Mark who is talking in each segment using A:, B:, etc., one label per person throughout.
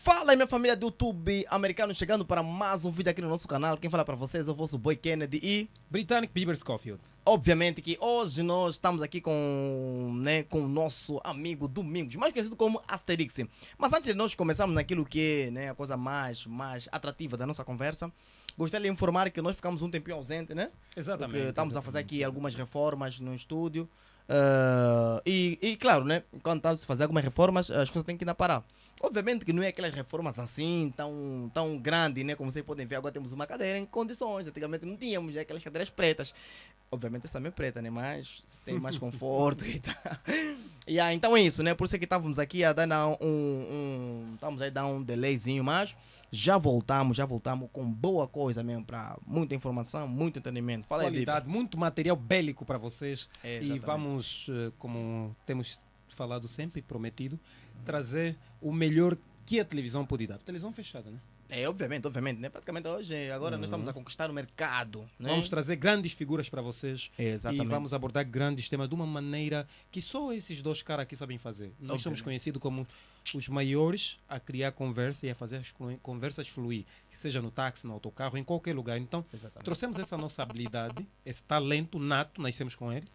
A: Fala aí, minha família do YouTube americano, chegando para mais um vídeo aqui no nosso canal. Quem fala para vocês é o vosso boy Kennedy e,
B: Britannic Bieber Scofield.
A: obviamente, que hoje nós estamos aqui com o nosso amigo Domingos, mais conhecido como Asterix. Mas antes de nós começarmos naquilo que é, né, a coisa mais atrativa da nossa conversa, gostaria de informar que nós ficamos um tempinho ausente, né?
B: Exatamente.
A: Porque estamos a fazer aqui algumas reformas no estúdio. Claro, né? Quando estamos a fazer algumas reformas, as coisas têm que ir na parar. Obviamente que não é aquelas reformas assim, tão grandes, né? Como vocês podem ver, agora temos uma cadeira em condições. Antigamente não tínhamos já aquelas cadeiras pretas. Obviamente essa também é preta, né? Mas tem mais conforto e tal. Então é isso, né? Por isso é que estávamos aqui a dar estamos aí a dar um delayzinho, mas já voltamos com boa coisa mesmo, para muita informação, muito entretenimento. Fala aí,
B: Qualidade, muito material bélico para vocês. E
A: Exatamente.
B: vamos, como temos falado sempre, prometido, trazer o melhor que a televisão pode dar. Televisão fechada, né?
A: Obviamente, né? Praticamente hoje, agora nós estamos a conquistar o mercado, né?
B: Vamos trazer grandes figuras para vocês.
A: Exatamente.
B: E vamos abordar grandes temas de uma maneira que só esses dois caras aqui sabem fazer. Nós somos
A: Obviamente.
B: conhecidos como os maiores a criar conversa e a fazer as conversas fluir, que seja no táxi, no autocarro, em qualquer lugar. Então,
A: Exatamente.
B: trouxemos essa nossa habilidade, esse talento nato, nascemos com ele.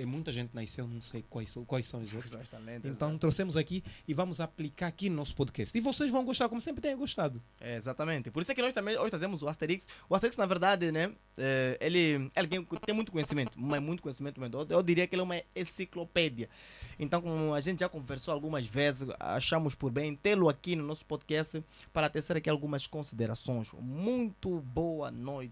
B: Muita gente nasceu, não sei quais são os outros.
A: Exatamente.
B: Então, trouxemos aqui e vamos aplicar aqui no nosso podcast. E vocês vão gostar, como sempre têm gostado.
A: Exatamente. Por isso é que nós também hoje trazemos o Asterix. O Asterix, na verdade, né? Ele tem muito conhecimento, mas muito conhecimento mesmo. Eu diria que ele é uma enciclopédia. Então, como a gente já conversou algumas vezes, achamos por bem tê-lo aqui no nosso podcast para tecer aqui algumas considerações. Muito boa noite,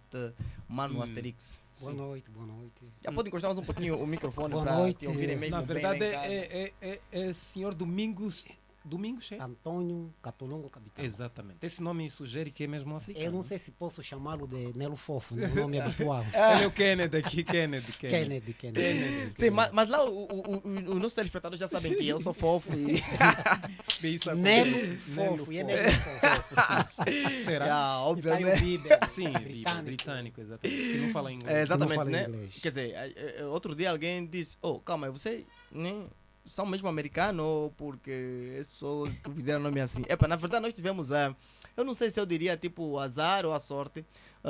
A: mano Asterix.
C: Boa noite, boa noite.
A: Já pode encostar mais um pouquinho o microfone
C: Boa
A: para
C: noite.
A: te ouvirem mesmo
B: Na
A: bem
B: verdade,
A: lá em casa.
B: é senhor Domingos. Domingos, é?
C: Antônio Catolongo Capitão.
B: Exatamente. Esse nome sugere que é mesmo africano.
C: Eu não sei se posso chamá-lo de Nelo Fofo, né? O nome habitual.
B: Ele é o Kennedy aqui, Kennedy.
C: Kennedy.
A: Sim, mas lá os nossos telespectadores já sabem que eu sou fofo e...
B: Isso
C: Nelo Fofo, e é mesmo Fofo.
B: Será?
A: Yeah,
C: E tá aí o
A: obviamente.
C: Bieber,
B: Sim, britânico, exatamente. Que não fala inglês.
A: Exatamente,
C: fala
A: né?
C: inglês.
A: Quer dizer, outro dia alguém disse, calma, você nem são mesmo americanos ou porque é só que fizeram nome assim? Na verdade nós tivemos, eu não sei se eu diria tipo o azar ou a sorte.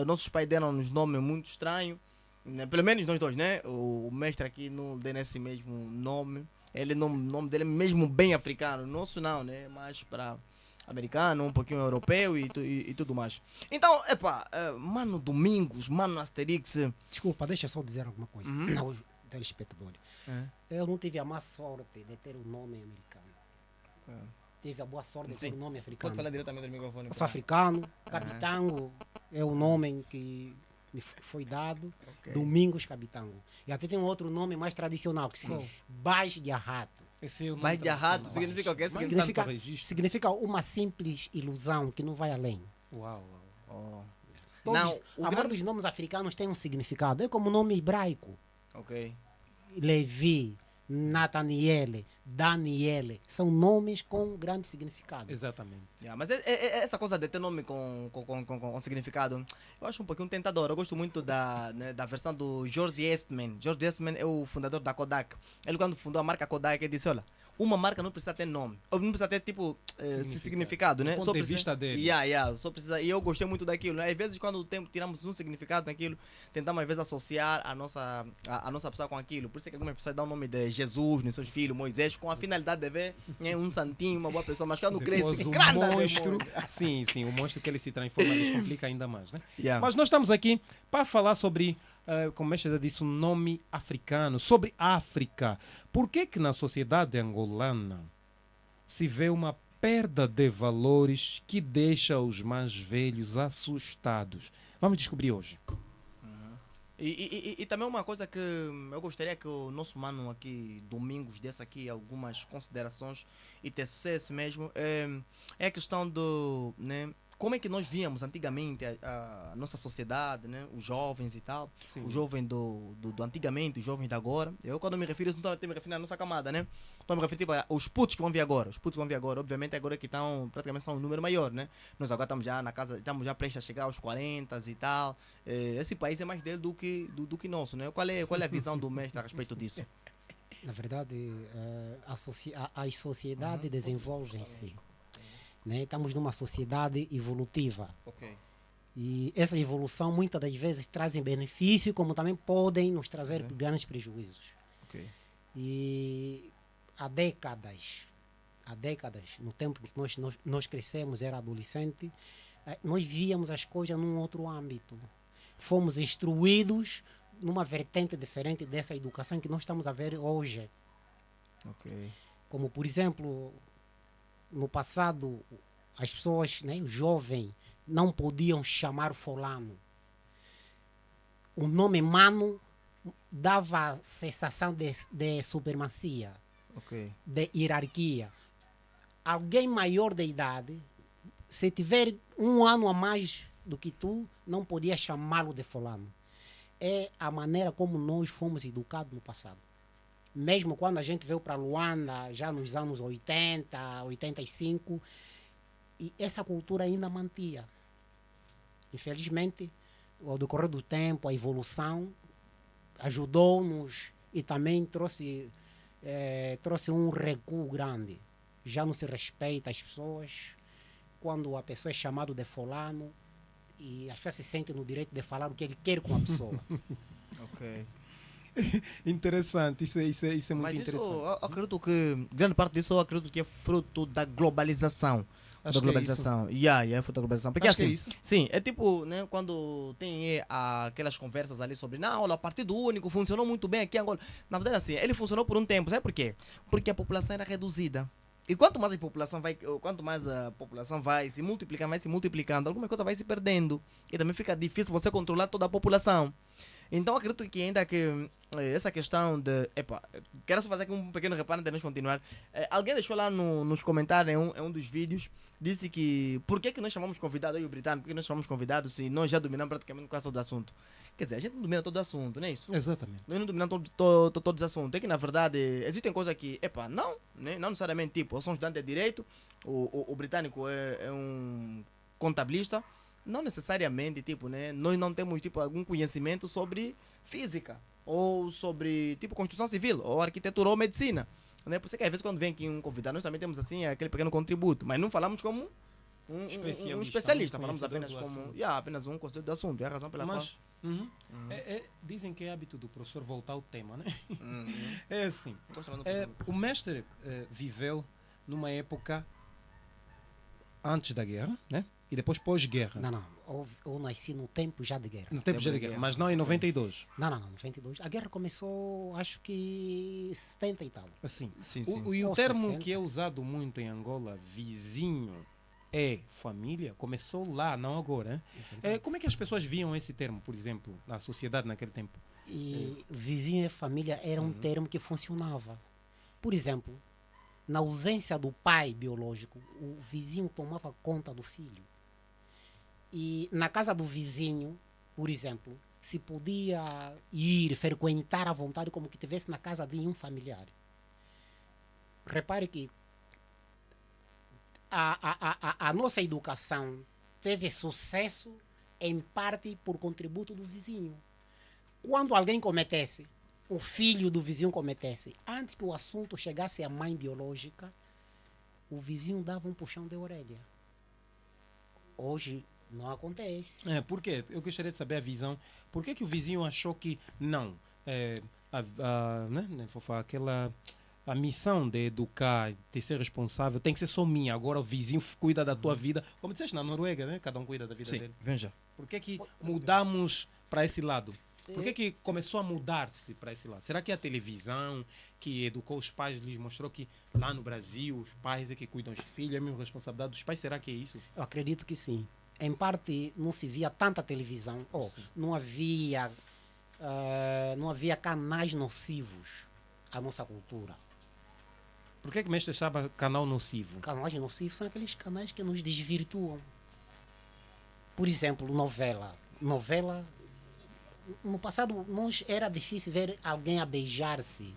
A: Nossos pais deram-nos nome muito estranho, né? Pelo menos nós dois, né? O mestre aqui não deu esse mesmo nome. O nome dele é mesmo bem africano. Nosso não, né? Mais para americano, um pouquinho europeu e tudo mais. Então, mano Domingos, mano Asterix.
C: Desculpa, deixa eu só dizer alguma coisa aos telespectadores. Eu não tive a má sorte de ter um nome americano. Tive a boa sorte de ter um nome africano.
A: Pode falar diretamente do microfone.
C: Eu sou africano, Capitango é o nome que me foi dado,
A: Ok.
C: Domingos Capitango. E até tem um outro nome mais tradicional, que se Baix de Arrato.
B: Esse é o nome
A: Baixo de Arrato
B: tradicional.
A: significa o quê?
B: Mas
C: Significa-
B: tanto registro.
C: Significa uma simples ilusão que não vai além.
B: Uau.
A: Oh.
C: Todos,
A: Não,
C: a maioria dos nomes africanos tem um significado. É como o nome hebraico.
A: Ok.
C: Levi, Nathaniel, Daniel. São nomes com grande significado.
B: Exatamente.
A: Mas essa coisa de ter nome com significado, eu acho um pouquinho tentador. Eu gosto muito da versão do George Eastman. George Eastman é o fundador da Kodak. Ele, quando fundou a marca Kodak, ele disse: olha, uma marca não precisa ter nome, ou não precisa ter tipo significado, né?
B: Do ponto
A: Só
B: de
A: precisa...
B: vista dele.
A: Só precisa. E eu gostei muito daquilo, né? Às vezes, quando tiramos um significado naquilo, tentamos às vezes associar a nossa pessoa com aquilo. Por isso é que algumas pessoas dão o nome de Jesus nos seus filhos, Moisés, com a finalidade de ver um santinho, uma boa pessoa, mas quando
B: Depois
A: cresce,
B: o
A: grande
B: monstro.
A: demônio.
B: Sim, o monstro que ele se transforma descomplica ainda mais, né?
A: Yeah.
B: Mas nós estamos aqui para falar sobre, como a mestre já disse, um nome africano, sobre África. Por que na sociedade angolana se vê uma perda de valores que deixa os mais velhos assustados? Vamos descobrir hoje.
A: E também uma coisa que eu gostaria que o nosso mano aqui, Domingos, desse aqui algumas considerações e tecesse mesmo, é a questão do, né, como é que nós víamos antigamente a nossa sociedade, né, os jovens e tal,
B: Sim.
A: o jovem do antigamente, os jovens de agora. Eu, quando me refiro, não estou me referindo à nossa camada, né? Estou me referindo tipo, aos putos que vão vir agora. Os putos que vão vir agora, obviamente, agora que estão, praticamente são um número maior, né? Nós agora estamos já na casa, estamos já prestes a chegar aos 40 e tal. Esse país é mais dele do que nosso, né? Qual é a visão do mestre a respeito disso?
C: Na verdade, as sociedades desenvolvem-se né? Estamos numa sociedade evolutiva.
B: Ok.
C: E essa evolução muitas das vezes trazem benefício, como também podem nos trazer grandes prejuízos.
A: Ok.
C: E há décadas, no tempo que nós crescemos, era adolescente, nós víamos as coisas num outro âmbito. Fomos instruídos numa vertente diferente dessa educação que nós estamos a ver hoje.
A: Ok.
C: Como, por exemplo, no passado, as pessoas, né, o jovem, não podiam chamar fulano. O nome mano dava a sensação de supremacia,
A: Ok.
C: de hierarquia. Alguém maior de idade, se tiver um ano a mais do que tu, não podia chamá-lo de fulano. É a maneira como nós fomos educados no passado. Mesmo quando a gente veio para Luanda, já nos anos 80, 85, e essa cultura ainda mantinha. Infelizmente, ao decorrer do tempo, a evolução ajudou-nos e também trouxe um recuo grande. Já não se respeita as pessoas. Quando a pessoa é chamada de fulano, e as pessoas se sentem no direito de falar o que ele quer com a pessoa.
A: Ok.
B: Interessante, isso é muito
A: Mas isso,
B: interessante.
A: eu acredito que, grande parte disso, eu acredito que é fruto da globalização.
B: Acho
A: da
B: que é
A: globalização. É fruto da globalização. Porque
B: Acho que
A: assim,
B: é isso.
A: sim, é tipo, né, quando tem aquelas conversas ali sobre, não, olha, o Partido Único funcionou muito bem aqui em Angola. Na verdade, assim, ele funcionou por um tempo, sabe por quê? Porque a população era reduzida. E quanto mais a população vai se multiplicando, alguma coisa vai se perdendo. E também fica difícil você controlar toda a população. Então acredito que ainda que essa questão de... quero só fazer aqui um pequeno reparo antes de nós continuar. Alguém deixou lá nos comentários em um dos vídeos, disse que por que nós chamamos convidado aí o britânico, por que nós chamamos convidado se nós já dominamos praticamente quase todo o assunto? Quer dizer, a gente não domina todo o assunto, não é isso?
B: Exatamente.
A: Nós não dominamos todos os assuntos. É que na verdade existem coisas que, não necessariamente tipo, eu sou um estudante de direito, o britânico é um contabilista. Não necessariamente, tipo, né? Nós não temos, tipo, algum conhecimento sobre física, ou sobre, tipo, construção civil, ou arquitetura, ou medicina. Né? Por isso que às vezes quando vem aqui um convidado, nós também temos, assim, aquele pequeno contributo, mas não falamos como um especialista, falamos apenas como, apenas um conceito do assunto, é a razão pela qual...
B: Dizem que é hábito do professor voltar ao tema, né?
A: Uhum.
B: É assim, o mestre viveu numa época antes da guerra, né? E depois pós-guerra.
C: Não. Eu nasci no tempo já de guerra.
B: No tempo já de guerra, mas não em 92.
C: Não, 92. A guerra começou, acho que 70 e tal.
B: Assim,
A: sim.
B: E o termo que é usado muito em Angola, vizinho, é família, começou lá, não agora. Como é que as pessoas viam esse termo, por exemplo, na sociedade naquele tempo?
C: E vizinho e família era um termo que funcionava. Por exemplo, na ausência do pai biológico, o vizinho tomava conta do filho. E na casa do vizinho, por exemplo, se podia ir, frequentar à vontade como que estivesse na casa de um familiar. Repare que a nossa educação teve sucesso em parte por contributo do vizinho. Quando alguém cometesse, o filho do vizinho cometesse, antes que o assunto chegasse à mãe biológica, o vizinho dava um puxão de orelha. Hoje não acontece.
B: Por quê? Eu gostaria de saber a visão. Por que o vizinho achou que não? A missão de educar, de ser responsável, tem que ser só minha. Agora o vizinho cuida da tua vida. Como disseste na Noruega, né? Cada um cuida da vida dele.
A: Veja.
B: Por que mudamos para esse lado? Por que começou a mudar-se para esse lado? Será que a televisão que educou os pais lhes mostrou que lá no Brasil os pais é que cuidam dos filhos, é a mesma responsabilidade dos pais? Será que é isso?
C: Eu acredito que sim. Em parte não se via tanta televisão, não havia canais nocivos à nossa cultura.
B: Por que mestre chama canal nocivo?
C: Canais nocivos são aqueles canais que nos desvirtuam. Por exemplo, novela. No passado, era difícil ver alguém a beijar-se,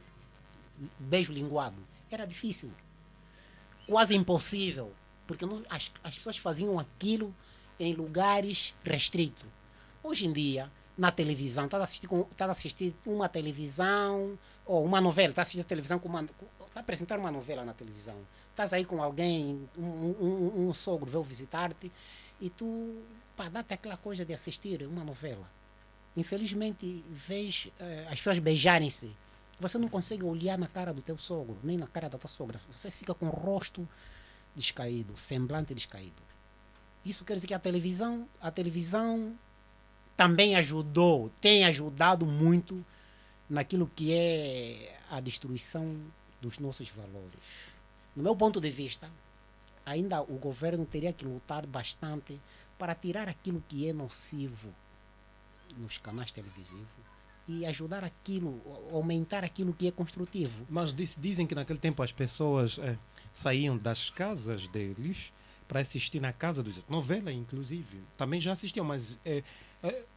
C: beijo linguado. Era difícil. Quase impossível. Porque as pessoas faziam aquilo em lugares restritos. Hoje em dia, na televisão, estás a assistir uma televisão, ou uma novela, estás a assistir a televisão está a apresentar uma novela na televisão. Estás aí com alguém, um sogro veio visitar-te, e tu, pá, dá-te aquela coisa de assistir uma novela. Infelizmente, vês as pessoas beijarem-se. Você não consegue olhar na cara do teu sogro, nem na cara da tua sogra. Você fica com o rosto descaído, semblante descaído. Isso quer dizer que a televisão também tem ajudado muito naquilo que é a destruição dos nossos valores. No meu ponto de vista, ainda o governo teria que lutar bastante para tirar aquilo que é nocivo nos canais televisivos e ajudar aumentar aquilo que é construtivo.
B: Mas dizem que naquele tempo as pessoas saíam das casas deles para assistir na casa dos outros. Novela, inclusive. Também já assistiam, mas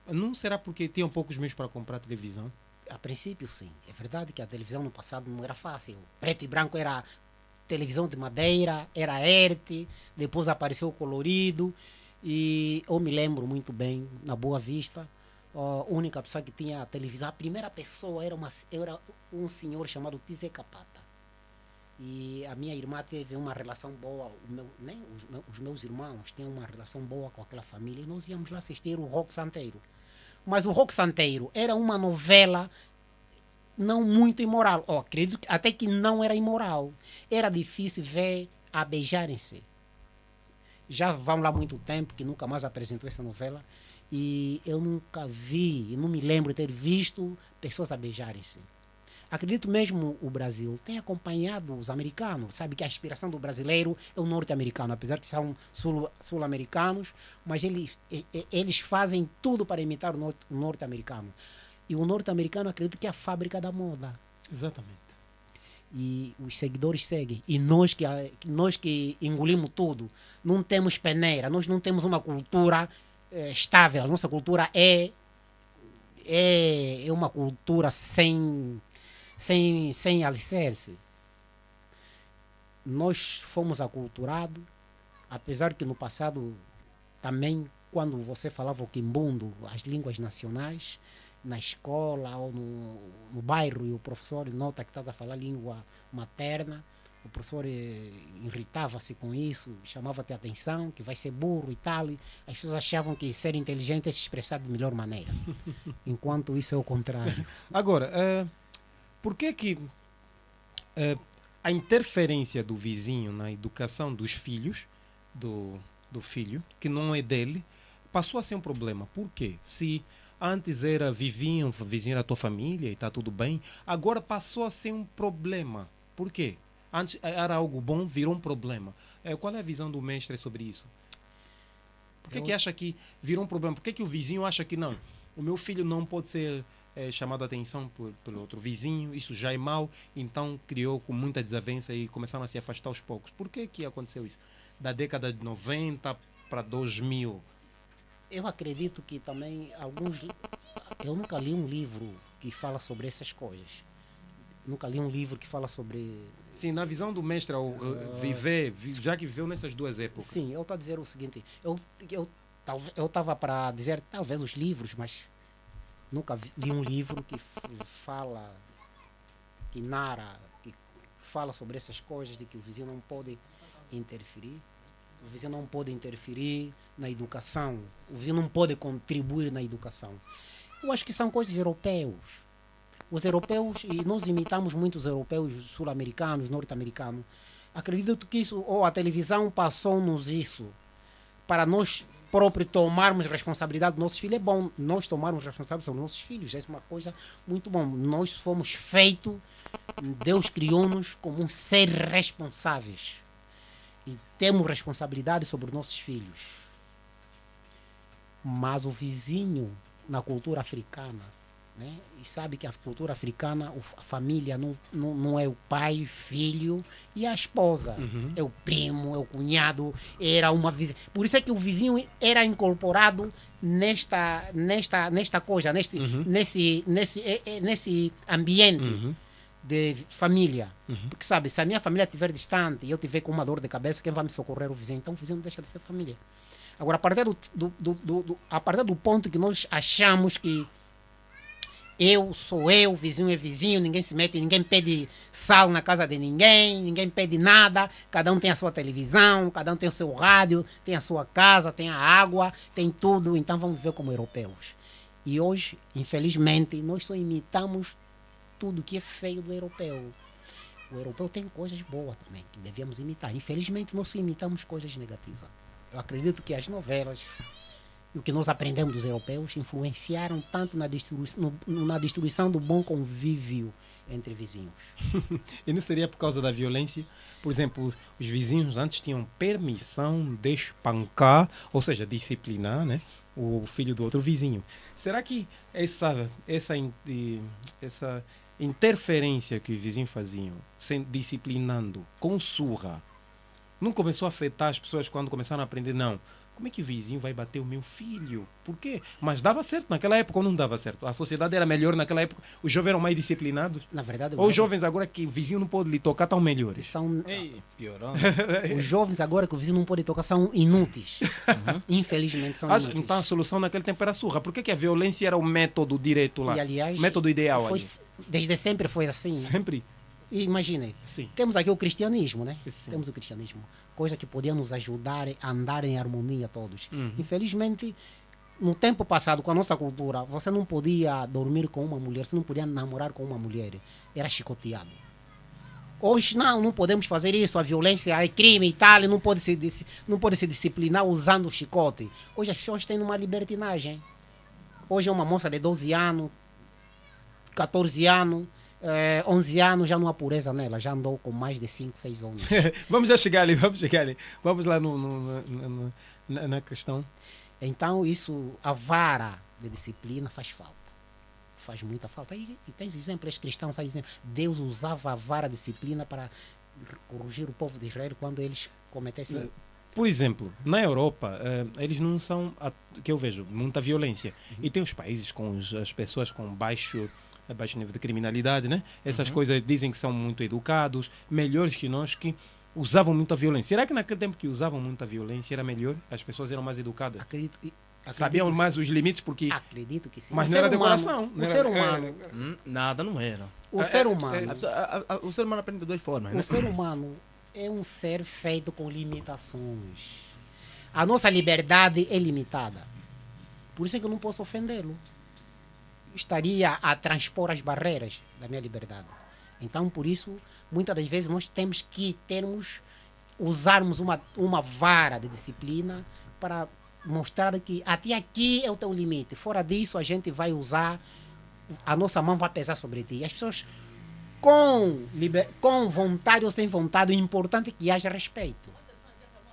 B: não será porque tinham poucos meios para comprar televisão?
C: A princípio, sim. É verdade que a televisão no passado não era fácil. Preto e branco era televisão de madeira, era ERT, depois apareceu o colorido. E eu me lembro muito bem, na Boa Vista, a única pessoa que tinha a televisão, a primeira pessoa era um senhor chamado Tizé Capata. E a minha irmã teve uma relação boa, os meus irmãos tinham uma relação boa com aquela família, e nós íamos lá assistir o Rock Santeiro. Mas o Rock Santeiro era uma novela não muito imoral. Acredito até que não era imoral. Era difícil ver a beijarem-se. Já vão lá muito tempo que nunca mais apresentou essa novela. E eu nunca vi, não me lembro de ter visto pessoas a beijarem-se. Acredito mesmo o Brasil tem acompanhado os americanos. Sabe que a inspiração do brasileiro é o norte-americano, apesar que são sul-americanos, mas eles fazem tudo para imitar o norte-americano. E o norte-americano acredito que é a fábrica da moda.
B: Exatamente.
C: E os seguidores seguem. E nós que engolimos tudo, não temos peneira, nós não temos uma cultura estável. A nossa cultura é uma cultura sem alicerce. Nós fomos aculturados, apesar que no passado também, quando você falava o quimbundo, as línguas nacionais, na escola ou no bairro, e o professor nota que estás a falar língua materna, o professor irritava-se com isso, chamava-te a atenção, que vai ser burro e tal. E as pessoas achavam que ser inteligente é se expressar de melhor maneira. Enquanto isso é o contrário.
B: Agora, por que a interferência do vizinho na educação dos filhos, do filho, que não é dele, passou a ser um problema? Por quê? Se antes era vizinho era a tua família e está tudo bem, agora passou a ser um problema. Por quê? Antes era algo bom, virou um problema. Qual é a visão do mestre sobre isso? Por que acha que virou um problema? Por que o vizinho acha que não? O meu filho não pode ser chamado a atenção pelo outro vizinho, isso já é mau, então criou com muita desavença e começaram a se afastar aos poucos. Por que aconteceu isso? Da década de 90 para 2000?
C: Eu acredito que também eu nunca li um livro que fala sobre essas coisas. Nunca li um livro que fala sobre...
B: Sim, na visão do mestre, já que viveu nessas duas épocas.
C: Sim, eu estou a dizer o seguinte, eu estava para dizer talvez os livros, mas nunca li um livro que fala, que narra, que fala sobre essas coisas, de que o vizinho não pode interferir. O vizinho não pode interferir na educação. O vizinho não pode contribuir na educação. Eu acho que são coisas europeias. Os europeus, e nós imitamos muito os europeus, sul-americanos, norte-americanos. Acredito que isso, ou a televisão passou-nos isso, para nós próprios tomarmos responsabilidade dos nossos filhos. É bom nós tomarmos responsabilidade sobre os nossos filhos. É uma coisa muito bom. Nós fomos feitos, Deus criou-nos como um ser responsáveis. E temos responsabilidade sobre os nossos filhos. Mas o vizinho, na cultura africana, né? E sabe que a cultura africana, a família não é o pai, filho e a esposa. É o primo, é o cunhado, era uma vizinha. Por isso é que o vizinho era incorporado nesta coisa, nesse ambiente de família. Porque sabe, se a minha família estiver distante e eu estiver com uma dor de cabeça, quem vai me socorrer é o vizinho. Então o vizinho deixa de ser família. Agora, a partir do ponto que nós achamos que eu sou eu, vizinho é vizinho, ninguém se mete, ninguém pede sal na casa de ninguém, ninguém pede nada, cada um tem a sua televisão, cada um tem o seu rádio, tem a sua casa, tem a água, tem tudo, então vamos viver como europeus. E hoje, infelizmente, nós só imitamos tudo que é feio do europeu. O europeu tem coisas boas também, que devemos imitar. Infelizmente, nós só imitamos coisas negativas. Eu acredito que as novelas e o que nós aprendemos dos europeus influenciaram tanto na destruição do bom convívio entre vizinhos.
B: E não seria por causa da violência? Por exemplo, os vizinhos antes tinham permissão de espancar, ou seja, disciplinar, né, o filho do outro vizinho. Será que essa interferência que os vizinhos faziam, disciplinando, com surra, não começou a afetar as pessoas quando começaram a aprender? Não. Como é que o vizinho vai bater o meu filho? Por quê? Mas dava certo naquela época ou não dava certo? A sociedade era melhor naquela época? Os jovens eram mais disciplinados?
C: Na verdade,
B: ou os jovens agora que o vizinho não pode lhe tocar estão melhores?
A: Ei, piorando.
C: Os jovens agora que o vizinho não pode tocar são inúteis. Infelizmente são inúteis.
B: Então a solução naquele tempo era surra. Por que a violência era o método direito lá?
C: E, aliás,
B: o método ideal ali?
C: Desde sempre foi assim.
B: Sempre?
C: E imagine,
B: Sim.
C: temos aqui o cristianismo, né?
B: Sim.
C: Temos o cristianismo. Coisa que podia nos ajudar a andar em harmonia todos. Infelizmente, no tempo passado, com a nossa cultura, você não podia dormir com uma mulher, você não podia namorar com uma mulher. Era chicoteado. Hoje não podemos fazer isso, a violência é crime e tal, não pode se disciplinar usando o chicote. Hoje as pessoas têm uma libertinagem. Hoje é uma moça de 12 anos, 14 anos, 11 anos, já não há pureza nela, já andou com mais de 5, 6 anos.
B: Vamos já chegar ali. Vamos lá na questão.
C: Então, a vara de disciplina faz falta. Faz muita falta. E tens exemplos cristãos, Deus usava a vara de disciplina para corrigir o povo de Israel quando eles cometessem.
B: Por exemplo, na Europa, eles não são, que eu vejo, muita violência. E tem os países com as pessoas com baixo nível de criminalidade, né? Essas coisas dizem que são muito educados, melhores que nós, que usavam muita violência. Será que naquele tempo que usavam muita violência era melhor? As pessoas eram mais educadas? Sabiam mais os limites porque...
C: Acredito que sim.
B: Mas não era decoração.
C: O ser humano...
A: Nada não era.
C: O ser humano...
A: O ser humano aprende de duas formas, né?
C: O ser humano é um ser feito com limitações. A nossa liberdade é limitada. Por isso é que eu não posso ofendê-lo. Estaria a transpor as barreiras da minha liberdade. Então, por isso, muitas das vezes nós temos que usarmos uma vara de disciplina para mostrar que até aqui é o teu limite. Fora disso, a gente vai usar, a nossa mão vai pesar sobre ti. As pessoas, com vontade ou sem vontade, o importante é que haja respeito.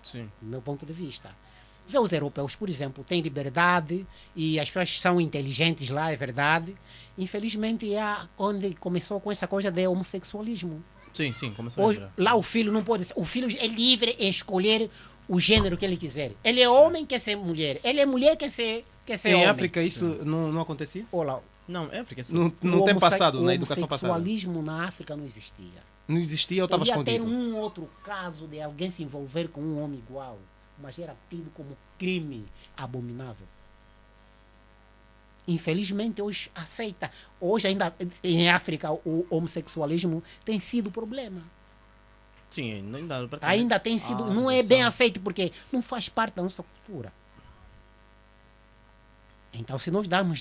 A: Sim.
C: Do meu ponto de vista. Vê os europeus, por exemplo, têm liberdade e as pessoas são inteligentes lá, é verdade. Infelizmente é onde começou com essa coisa de homossexualismo.
A: Sim, começou
C: Hoje, lá o filho não pode ser. O filho é livre em escolher o gênero que ele quiser. Ele é homem, quer ser mulher. Ele é mulher, quer ser homem.
B: Em África isso não acontecia?
C: Olá,
A: Não, é África.
B: No tempo passado, na educação passada.
C: O homossexualismo na África não existia.
B: Não existia ou estava
C: Podia
B: escondido?
C: ter um outro caso de alguém se envolver com um homem igual, mas era tido como crime abominável. Infelizmente, hoje aceita. Hoje, ainda em África, o homossexualismo tem sido problema.
A: Sim,
C: Ainda tem sido. Não é bem aceito, porque não faz parte da nossa cultura. Então, se nós darmos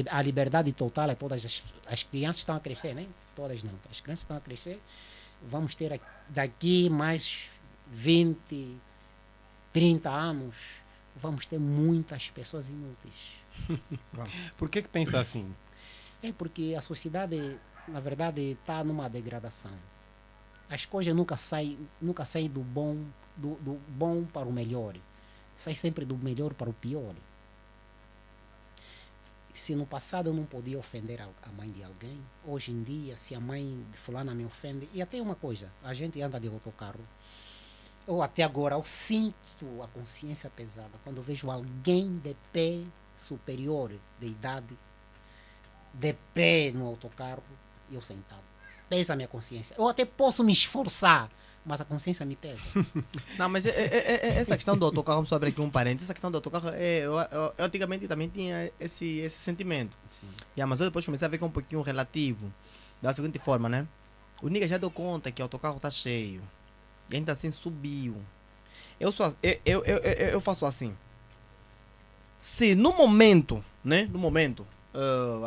C: a liberdade total a todas as crianças estão a crescer, né? Todas não. As crianças estão a crescer. Vamos ter daqui mais 20, 30 anos, vamos ter muitas pessoas inúteis.
B: Por que pensa assim?
C: É porque a sociedade, na verdade, está numa degradação. As coisas nunca saem do bom para o melhor. Sai sempre do melhor para o pior. Se no passado eu não podia ofender a mãe de alguém, hoje em dia, se a mãe de fulana me ofende, e até uma coisa, a gente anda de autocarro, eu até agora eu sinto a consciência pesada quando eu vejo alguém de pé superior de idade, de pé no autocarro, e eu sentado. pesa a minha consciência. Eu até posso me esforçar, mas a consciência me pesa.
A: Não, mas essa questão do autocarro, vamos só abrir aqui um parênteses, essa questão do autocarro, eu antigamente também tinha esse sentimento.
C: Sim.
A: Mas eu depois comecei a ver que é um pouquinho relativo, da seguinte forma, né? O nigga já deu conta que o autocarro tá cheio, e ainda assim subiu. Eu faço assim, se no momento, né,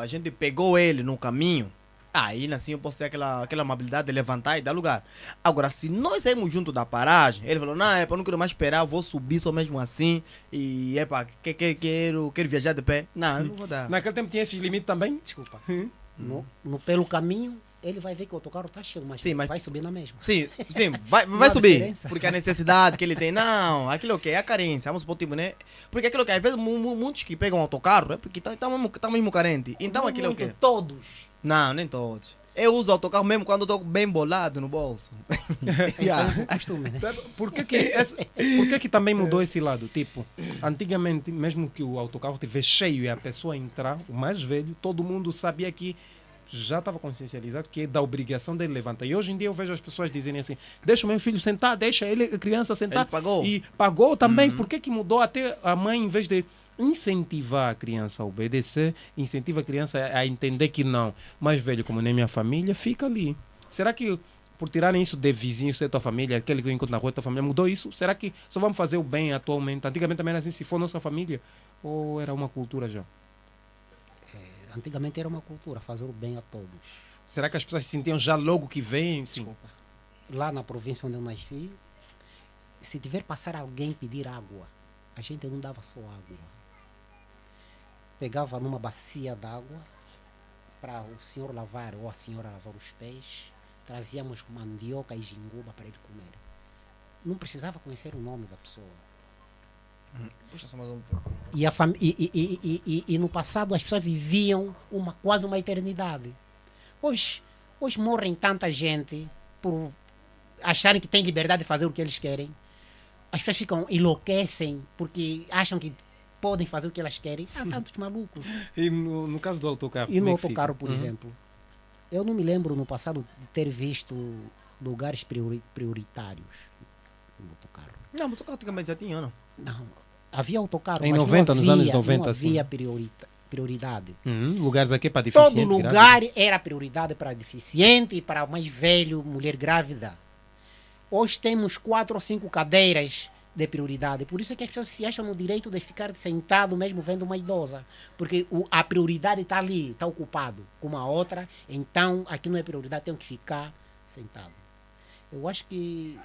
A: a gente pegou ele no caminho, aí assim eu posso ter aquela amabilidade de levantar e dar lugar. Agora, se nós saímos junto da paragem, ele falou, não, eu não quero mais esperar, eu vou subir só mesmo assim, e quero viajar de pé. Não, eu não vou dar.
B: Naquele tempo tinha esses limites também?
C: Desculpa. Pelo caminho, ele vai ver que o autocarro está cheio, mas,
A: Sim, mas
C: vai subir na mesma.
A: Sim, vai
C: Não há
A: subir.
C: diferença.
A: Porque a necessidade que ele tem, não, aquilo que é a carência, vamos supor, tipo, né? Porque aquilo que às vezes muitos que pegam autocarro é porque estão mesmo carente. Então
C: Não
A: aquilo é o
C: muito,
A: quê?
C: Todos.
A: Não, nem todos. Eu uso autocarro mesmo quando eu estou bem bolado no bolso.
C: Então, é costume, né?
B: Por que que também mudou esse lado? Tipo, antigamente, mesmo que o autocarro estivesse cheio e a pessoa entrar, o mais velho, todo mundo sabia que já estava consciencializado que é da obrigação dele levantar. E hoje em dia eu vejo as pessoas dizerem assim, deixa o meu filho sentar, deixa a criança sentar.
A: Ele pagou.
B: E pagou também. Por que que mudou? Até a mãe, em vez de incentivar a criança a obedecer, incentiva a criança a entender que não. Mais velho, como nem minha família, fica ali. Será que por tirarem isso de vizinho, ser tua família, aquele que eu encontro na rua, tua família, mudou isso? Será que só vamos fazer o bem atualmente? Antigamente também era assim, se for nossa família? Ou era uma cultura já?
C: Antigamente era uma cultura, fazer o bem a todos.
B: Será que as pessoas se sentiam já logo que vêm? Sim.
C: Lá na província onde eu nasci, se tiver passar alguém pedir água, a gente não dava só água. Pegava numa bacia d'água para o senhor lavar ou a senhora lavar os pés, trazíamos mandioca e jinguba para ele comer. Não precisava conhecer o nome da pessoa.
A: Puxa só mais um pouco.
C: E no passado as pessoas viviam quase uma eternidade. Hoje morrem tanta gente por acharem que têm liberdade de fazer o que eles querem. As pessoas enlouquecem porque acham que podem fazer o que elas querem. Há tantos malucos.
B: E no caso do autocarro?
C: E no
B: como é que
C: autocarro,
B: fica?
C: por exemplo, eu não me lembro no passado de ter visto lugares prioritários no autocarro.
A: Não, mas o autocarro antigamente já tinha, não?
C: Não. Havia autocarro,
B: Em
C: mas
B: 90,
C: não
B: nos anos
C: havia,
B: 90,
C: não
B: assim.
C: havia prioridade.
B: Lugares aqui para deficiente.
C: Todo lugar era prioridade para deficiente, para mais velho, mulher grávida. Hoje temos 4 ou 5 cadeiras de prioridade. Por isso é que as pessoas se acham no direito de ficar sentado mesmo vendo uma idosa. Porque a prioridade está ali, está ocupado com uma outra. Então, aqui não é prioridade, tem que ficar sentado. Eu acho que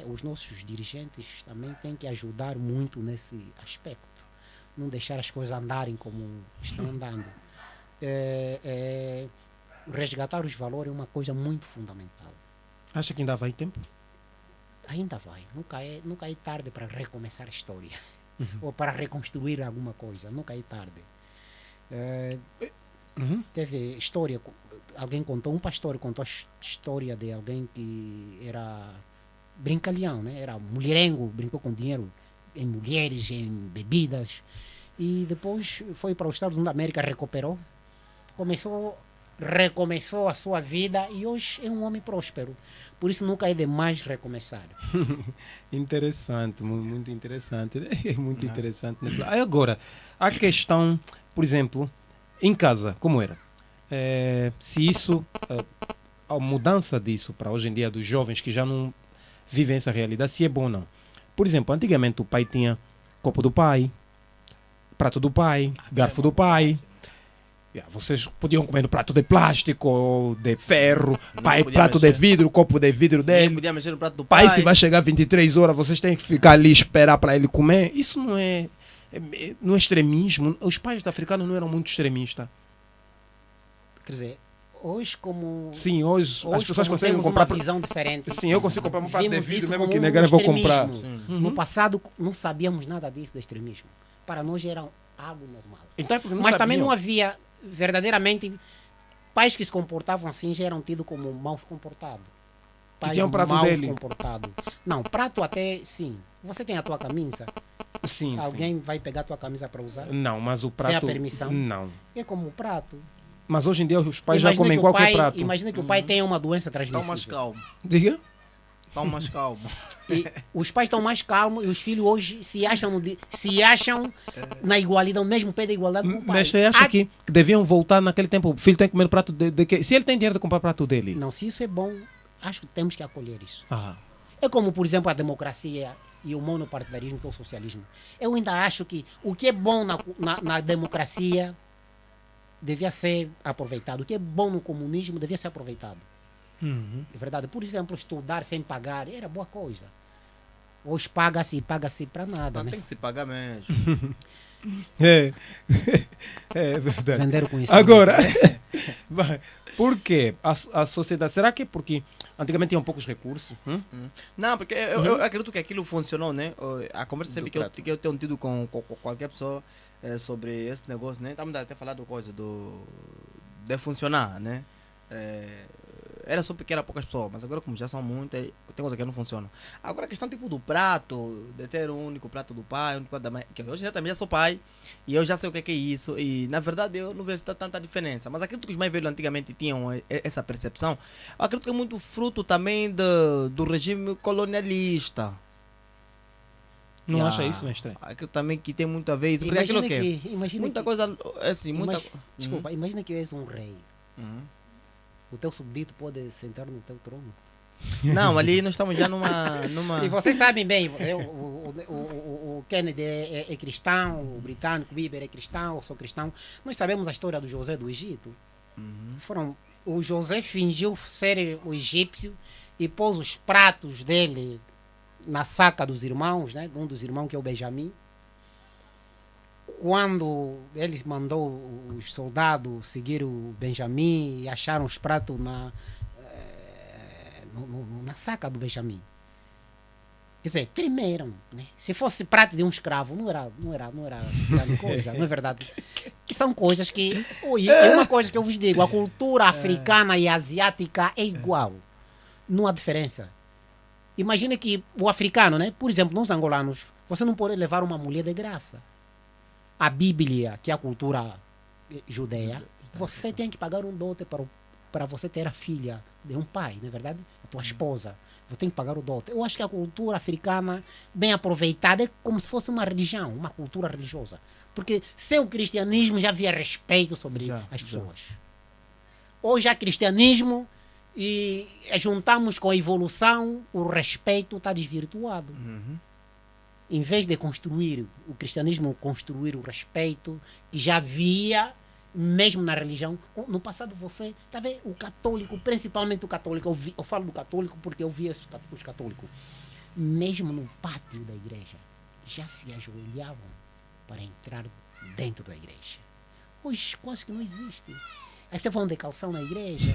C: os nossos dirigentes também têm que ajudar muito nesse aspecto. Não deixar as coisas andarem como estão andando. Resgatar os valores é uma coisa muito fundamental.
B: Acha que ainda vai tempo?
C: Ainda vai. Nunca é tarde para recomeçar a história. Ou para reconstruir alguma coisa. Nunca é tarde. Teve história, um pastor contou a história de alguém que era brincalhão, né? Era mulherengo, brincou com dinheiro em mulheres, em bebidas. E depois foi para os Estados Unidos da América, recuperou, recomeçou a sua vida e hoje é um homem próspero. Por isso nunca é demais recomeçar.
B: Interessante, muito interessante. É muito interessante. Aí agora, a questão, por exemplo, em casa, como era? Se isso, a mudança disso para hoje em dia dos jovens que já não vivem essa realidade, se é bom ou não. Por exemplo, antigamente o pai tinha copo do pai, prato do pai, garfo do pai. Vocês podiam comer no prato de plástico ou de ferro, pai prato de vidro, copo de vidro
A: Ele
B: dele.
A: podia mexer no prato do pai.
B: Pai, se vai chegar 23 horas, vocês têm que ficar ali e esperar para ele comer. Isso não é extremismo. Os pais africanos não eram muito extremistas.
C: Quer dizer, hoje como...
B: Sim, hoje as pessoas
C: como
B: conseguem
C: temos
B: comprar...
C: uma visão diferente.
B: Sim, eu consigo comprar um prato de
C: Vimos
B: vidro,
C: isso
B: mesmo
C: como
B: que
C: um
B: negar, eu vou comprar.
C: extremismo. No passado não sabíamos nada disso do extremismo. Para nós era algo normal.
B: Então, é porque não
C: Mas também
B: sabiam.
C: não havia, verdadeiramente, pais que se comportavam assim já eram tidos como maus comportados. Pais
B: tinham prato
C: maus
B: dele.
C: comportados. Não, prato até sim. Você tem a tua camisa,
B: Sim,
C: alguém vai pegar a tua camisa para usar?
B: sim. Não, mas o prato...
C: permissão?
B: Não.
C: É como o prato.
B: Mas hoje em dia os pais já
C: Imagina
B: comem
C: que o
B: qualquer
C: pai-
B: prato.
C: Imagina que o pai tenha uma doença
A: Estão mais
C: transmissível.
A: calmos.
B: Diga?
A: Estão mais calmos.
C: E os pais estão mais calmos e os filhos hoje se acham na igualdade, no mesmo pé da igualdade com o pai.
B: Mestre, acha que deviam voltar naquele tempo? O filho tem que comer o prato de quê? Se ele tem dinheiro de comprar o prato dele.
C: Não, se isso é bom, acho que temos que acolher isso.
B: Ah,
C: É como, por exemplo, a democracia e o monopartidarismo, que é o socialismo. Eu ainda acho que o que é bom na democracia devia ser aproveitado. O que é bom no comunismo devia ser aproveitado. É verdade. Por exemplo, estudar sem pagar era boa coisa. Hoje paga-se para nada.
A: Não,
C: Né?
A: tem que se pagar mesmo.
B: é. É verdade.
C: Vender o conhecimento.
B: Agora, por quê? A sociedade, será que é porque antigamente tinham poucos recursos?
A: Não, porque eu acredito que aquilo funcionou, né? A conversa sempre que eu tenho tido com qualquer pessoa sobre esse negócio, né? Estamos até falando coisa de funcionar, né? Era só porque era poucas pessoas, mas agora como já são muitas, tem coisa que não funciona. Agora a questão tipo do prato, de ter um único prato do pai, um único prato da mãe, que hoje já também já sou pai, e eu já sei o que é isso, e na verdade eu não vejo tanta diferença. Mas acredito que os mais velhos antigamente tinham essa percepção. Eu acredito que é muito fruto também do regime colonialista.
B: Não
A: Yeah.
B: acha isso, mestre?
A: Acredito também que tem muito a ver isso, porque aquilo que
C: imagina
A: muita
C: que,
A: coisa, assim, muita...
C: Desculpa, imagina que és um rei.
A: Uhum.
C: O teu súbdito pode sentar no teu trono.
A: Não, ali nós estamos já numa...
C: E vocês sabem bem, o Kennedy é cristão, o britânico, o Bieber é cristão, eu sou cristão. Nós sabemos a história do José do Egito. O José fingiu ser o egípcio e pôs os pratos dele na saca dos irmãos, né? Um dos irmãos que é o Benjamim. Quando ele mandou os soldados seguir o Benjamim e acharam os pratos na saca do Benjamim. Quer dizer, tremeram, né? Se fosse prato de um escravo, não era grande coisa, não é verdade? Que são coisas que... É uma coisa que eu vos digo, a cultura africana e asiática é igual. Não há diferença. Imagina que o africano, né? Por exemplo, nós angolanos, você não pode levar uma mulher de graça. A Bíblia, que é a cultura judeia, você tem que pagar um dote para você ter a filha de um pai, não é verdade? A tua esposa. Você tem que pagar o dote. Eu acho que a cultura africana, bem aproveitada, é como se fosse uma religião, uma cultura religiosa. Porque sem o cristianismo já havia respeito sobre as pessoas. Hoje há cristianismo e juntamos com a evolução, o respeito está desvirtuado. Em vez de construir o cristianismo, construir o respeito que já havia, mesmo na religião. No passado você, tá vendo, o católico, principalmente o católico, eu falo do católico porque eu vi os católicos, mesmo no pátio da igreja, já se ajoelhavam para entrar dentro da igreja. Hoje quase que não existe. As pessoas vão de calção na igreja.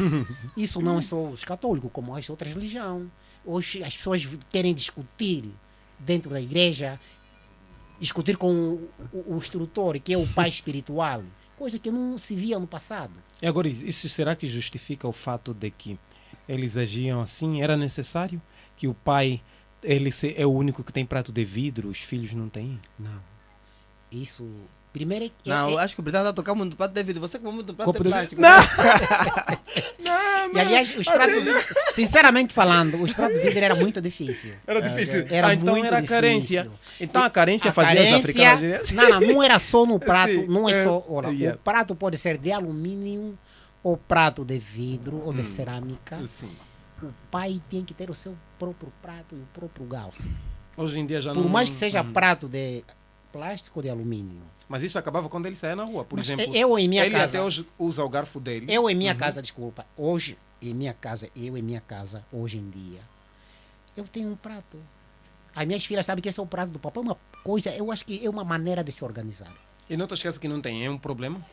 C: Isso não é só os católicos, como as outras religiões. Hoje as pessoas querem discutir dentro da igreja, discutir com o instrutor, que é o pai espiritual, coisa que não se via no passado.
B: E agora, isso será que justifica o fato de que eles agiam assim? Era necessário que o pai é o único que tem prato de vidro, os filhos não têm?
C: Não. Isso... Primeiro é...
A: Não, eu acho que o Britânico está tocando muito prato de vidro. Você comeu muito prato
B: Copo
A: de
B: de-
A: plástico.
B: Não!
C: E aliás, os pratos de vidro, sinceramente falando, os pratos de vidro era muito difícil.
B: Era difícil.
C: Era
B: então
C: muito
B: era
C: difícil.
B: carência. Então a carência
C: A
B: fazia
C: carência-
B: os africanos...
C: não era só no prato,
B: Sim,
C: não é só. Olha,
B: yeah.
C: o prato pode ser de alumínio, ou prato de vidro, ou de cerâmica.
B: Sim.
C: O pai tem que ter o seu próprio prato e o próprio garfo.
B: Hoje em dia já não...
C: Por mais que seja prato de plástico ou de alumínio.
B: Mas isso acabava quando ele saía na rua. Por
C: Mas
B: exemplo,
C: eu em minha
B: ele
C: casa,
B: até hoje usa o garfo dele.
C: eu em minha casa, desculpa, hoje em minha casa, hoje em dia, eu tenho um prato. As minhas filhas sabem que esse é o prato do papai. É uma coisa, eu acho que é uma maneira de se organizar.
B: E não te esquece que não tem. É um problema?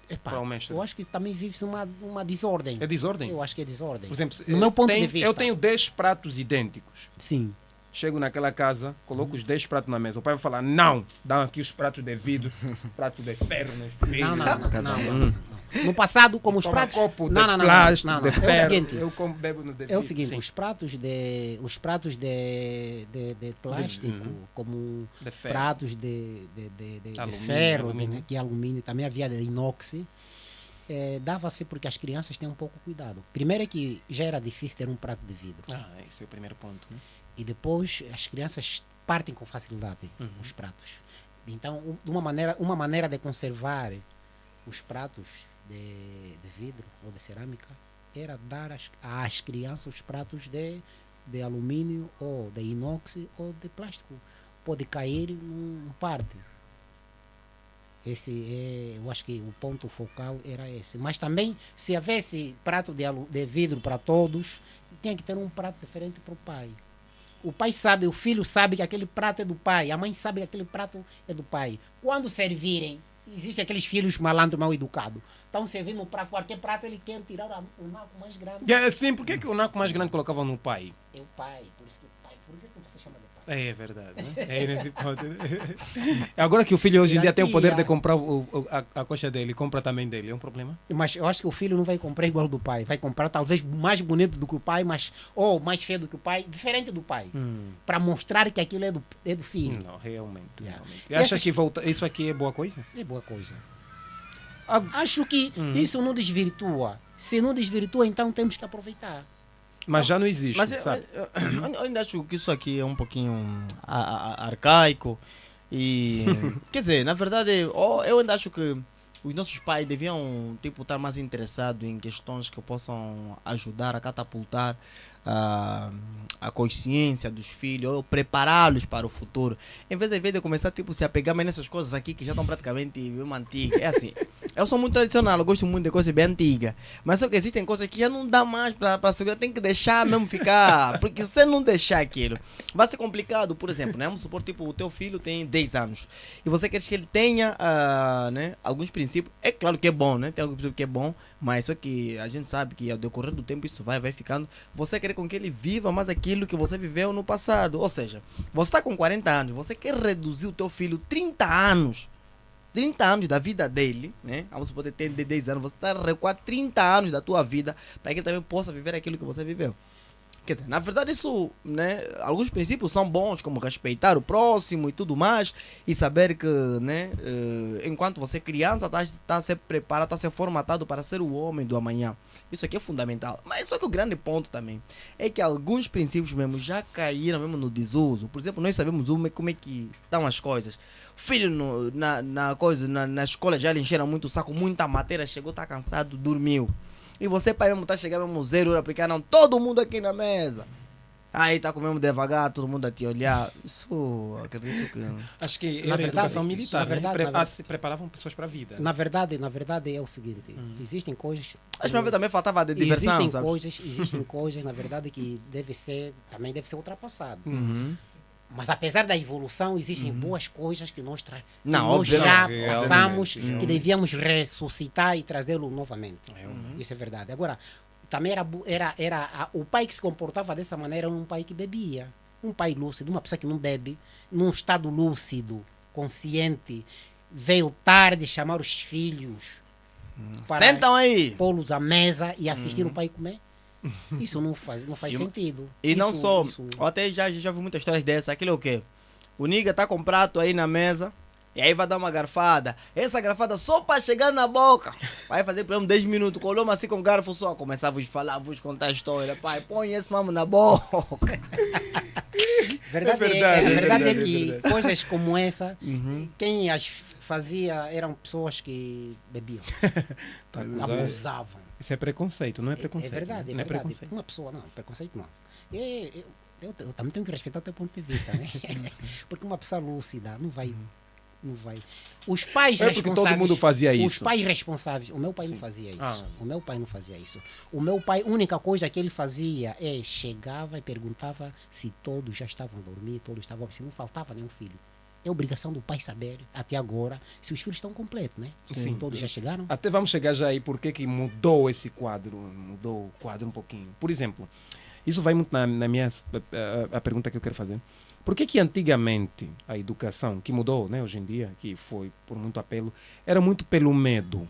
C: Epá,
B: Para o mestre.
C: eu acho que também vive-se uma desordem.
B: É desordem?
C: Eu acho que é desordem.
B: Por exemplo,
C: no meu ponto
B: tem-
C: de vista.
B: eu tenho 10 pratos idênticos.
C: Sim.
B: Chego naquela casa, coloco os 10 pratos na mesa. O pai vai falar, não, dá aqui os pratos de vidro, prato de ferro. Né?
C: Não. No passado, como os
B: Toma
C: pratos...
B: copo de
C: não.
B: plástico, de
C: É o
B: ferro.
C: seguinte,
B: Eu como bebo no de
C: é o
B: vidro.
C: seguinte,
B: Sim.
C: os pratos de plástico, como
B: De ferro.
C: pratos de
B: Alumínio,
C: ferro,
B: alumínio.
C: que é alumínio, também havia de inox. dava-se porque as crianças têm um pouco cuidado. Primeiro é que já era difícil ter um prato de vidro.
B: Esse é o primeiro ponto, né?
C: E depois as crianças partem com facilidade os pratos. Então, uma maneira de conservar os pratos de vidro ou de cerâmica era dar às crianças os pratos de alumínio ou de inox ou de plástico. Pode cair num parte. Eu acho que o ponto focal era esse. Mas também, se houvesse prato de vidro para todos, tinha que ter um prato diferente para o pai. O pai sabe, o filho sabe que aquele prato é do pai, a mãe sabe que aquele prato é do pai. Quando servirem, existem aqueles filhos malandros mal educados. Estão servindo para qualquer prato, ele quer tirar o naco mais grande.
B: Sim, por que o naco mais grande colocavam no pai?
C: É o pai, por isso que o pai. Por que você chama de pai?
B: É verdade, né? É nesse ponto. Agora que o filho hoje em dia tem o poder de comprar a coxa dele, compra também dele, é um problema?
C: Mas eu acho que o filho não vai comprar igual do pai. Vai comprar talvez mais bonito do que o pai, ou mais feio do que o pai, diferente do pai. Para mostrar que aquilo é do filho.
B: Não, realmente. E acha que isso aqui é boa coisa?
C: É boa coisa. Acho que isso não desvirtua. Se não desvirtua, então temos que aproveitar.
B: Mas já não existe,
A: Mas
B: sabe?
A: eu ainda acho que isso aqui é um pouquinho arcaico. E, quer dizer, na verdade, eu ainda acho que os nossos pais deviam estar mais interessados em questões que possam ajudar a catapultar a consciência dos filhos, ou prepará-los para o futuro. Em vez de começar se apegar mais nessas coisas aqui que já estão praticamente bem antigas. É assim, eu sou muito tradicional, eu gosto muito de coisas bem antigas. Mas só que existem coisas que já não dá mais para segurar, tem que deixar mesmo ficar. Porque se você não deixar aquilo, vai ser complicado. Por exemplo, né? Vamos supor, o teu filho tem 10 anos e você quer que ele tenha né, alguns princípios. É claro que é bom, né? Tem alguns princípios que é bom, mas só que a gente sabe que ao decorrer do tempo isso vai ficando. Você quer com que ele viva mais aquilo que você viveu no passado. Ou seja, você está com 40 anos, você quer reduzir o teu filho 30 anos da vida dele, né? Vamos poder ter de 10 anos, você está a recuar 30 anos da tua vida para que ele também possa viver aquilo que você viveu. Quer dizer, na verdade isso, né, alguns princípios são bons, como respeitar o próximo e tudo mais, e saber que, né, enquanto você é criança, está a ser preparado, está a ser formatado para ser o homem do amanhã. Isso aqui é fundamental. Mas só que o grande ponto também é que alguns princípios mesmo já caíram mesmo no desuso. Por exemplo, nós sabemos como é que estão as coisas. Filho na escola já lhe encheram muito o saco, muita matéria, chegou, está cansado, dormiu. E você, pai, mesmo tá chegando mesmo 0 hora, porque não, todo mundo aqui na mesa. Aí tá comendo devagar, todo mundo a te olhar. Isso, acredito que...
B: Acho que era educação militar, né?
C: verdade,
B: Preparavam pessoas para a vida.
C: Na verdade é o seguinte, existem coisas...
A: Acho que também faltava de diversão, sabe?
C: Existem coisas, na verdade, que também deve ser ultrapassado. Mas apesar da evolução, existem boas coisas que nós já passamos, que devíamos ressuscitar e trazê-lo novamente. Isso é verdade. Agora, também o pai que se comportava dessa maneira era um pai que bebia. Um pai lúcido, uma pessoa que não bebe, num estado lúcido, consciente, veio tarde chamar os filhos para
A: sentam aí,
C: pô-los à mesa e assistir o pai comer. Isso não faz sentido.
A: E não só, eu até já vi muitas histórias dessas. Aquilo é o quê? O niga tá com um prato aí na mesa e aí vai dar uma garfada. Essa garfada só para chegar na boca. Vai fazer por exemplo 10 minutos, colou assim com o garfo só. Começava a vos falar, a vos contar a história. Pai, põe esse mamo na boca.
C: Verdade é que coisas como essa, quem as fazia eram pessoas que bebiam, abusavam.
B: Isso é preconceito, não é preconceito.
C: É verdade,
B: não é preconceito.
C: Uma pessoa, não, preconceito não. Eu também tenho que respeitar o teu ponto de vista, né? Porque uma pessoa lúcida não vai. Os pais responsáveis.
B: Porque todo mundo fazia isso.
C: Os pais responsáveis. O meu pai não fazia isso. O meu pai não fazia isso. O meu pai, a única coisa que ele fazia chegava e perguntava se todos já estavam a dormir, se não faltava nenhum filho. É obrigação do pai saber, até agora, se os filhos estão completos, né?
B: Sim.
C: Todos já chegaram.
B: Até vamos chegar já aí, por que mudou esse quadro? Mudou o quadro um pouquinho. Por exemplo, isso vai muito na minha a pergunta que eu quero fazer. Por que antigamente a educação, que mudou, né, hoje em dia, que foi por muito apelo, era muito pelo medo?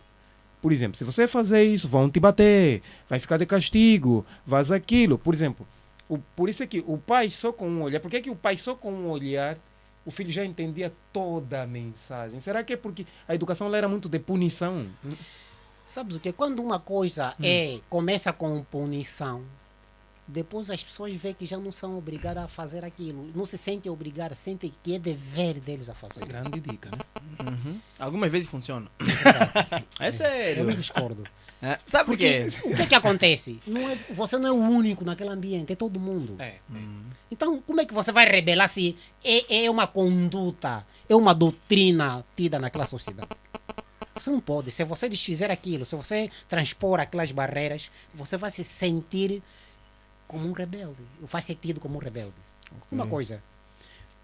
B: Por exemplo, se você fazer isso, vão te bater, vai ficar de castigo, faz aquilo. Por exemplo, por isso é que o pai só com um olhar... Por que o pai só com um olhar... O filho já entendia toda a mensagem. Será que é porque a educação ela era muito de punição?
C: Sabes o que? Quando uma coisa começa com punição, depois as pessoas veem que já não são obrigadas a fazer aquilo. Não se sentem obrigadas, sentem que é dever deles a fazer.
B: Grande dica, né?
A: Algumas vezes funciona. É
C: Eu
A: sério.
C: me discordo.
A: É, sabe por quê?
C: O que acontece? Você não é o único naquele ambiente, é todo mundo. Então, como é que você vai rebelar se é uma conduta, é uma doutrina tida naquela sociedade? Você não pode. Se você desfizer aquilo, se você transpor aquelas barreiras, você vai se sentir como um rebelde. Vai ser tido como um rebelde. Uma coisa.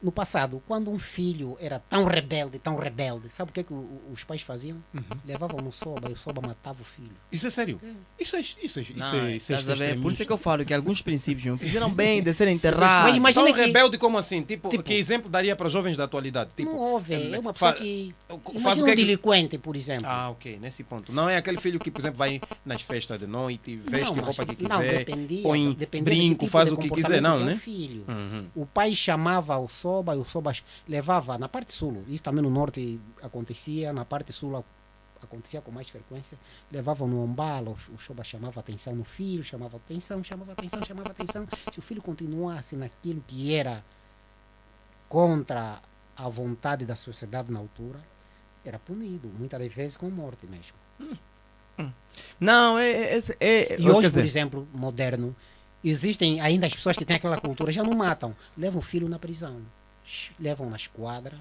C: No passado, quando um filho era tão rebelde, sabe o que os pais faziam? Levavam no soba e o soba matava o filho.
B: Isso é sério? Isso é
A: Estás a ver? Por isso é que eu falo que alguns princípios me fizeram bem de serem
C: Mas
A: enterrados.
C: imagina
B: Tão
C: que
B: rebelde como assim? Tipo, que exemplo daria para jovens da atualidade? Tipo,
C: não houve. É uma pessoa
B: fa-
C: que...
B: faz
C: Imagina
B: o que
C: um
B: é que-
C: delinquente, por exemplo.
B: Ah, ok, nesse ponto. Não é aquele filho que, por exemplo, vai nas festas de noite, veste
C: Não,
B: roupa
C: mas-
B: que
C: não,
B: quiser,
C: dependia
B: põe
C: de que
B: brinco,
C: tipo
B: faz
C: de
B: o que
C: comportamento
B: quiser, não,
C: tem o
B: né?
C: filho.
B: Uhum.
C: O pai chamava o soba e o soba levava na parte sul. Isso também no norte acontecia, na parte sul acontecia com mais frequência. Levavam no ombalo, o soba chamava atenção no filho, chamava atenção. Se o filho continuasse naquilo que era contra a vontade da sociedade na altura, era punido, muitas das vezes com morte mesmo.
A: Não,
C: E
A: quer
C: hoje,
A: dizer,
C: por exemplo, moderno, existem ainda as pessoas que têm aquela cultura, já não matam, levam o filho na prisão, levam na esquadra,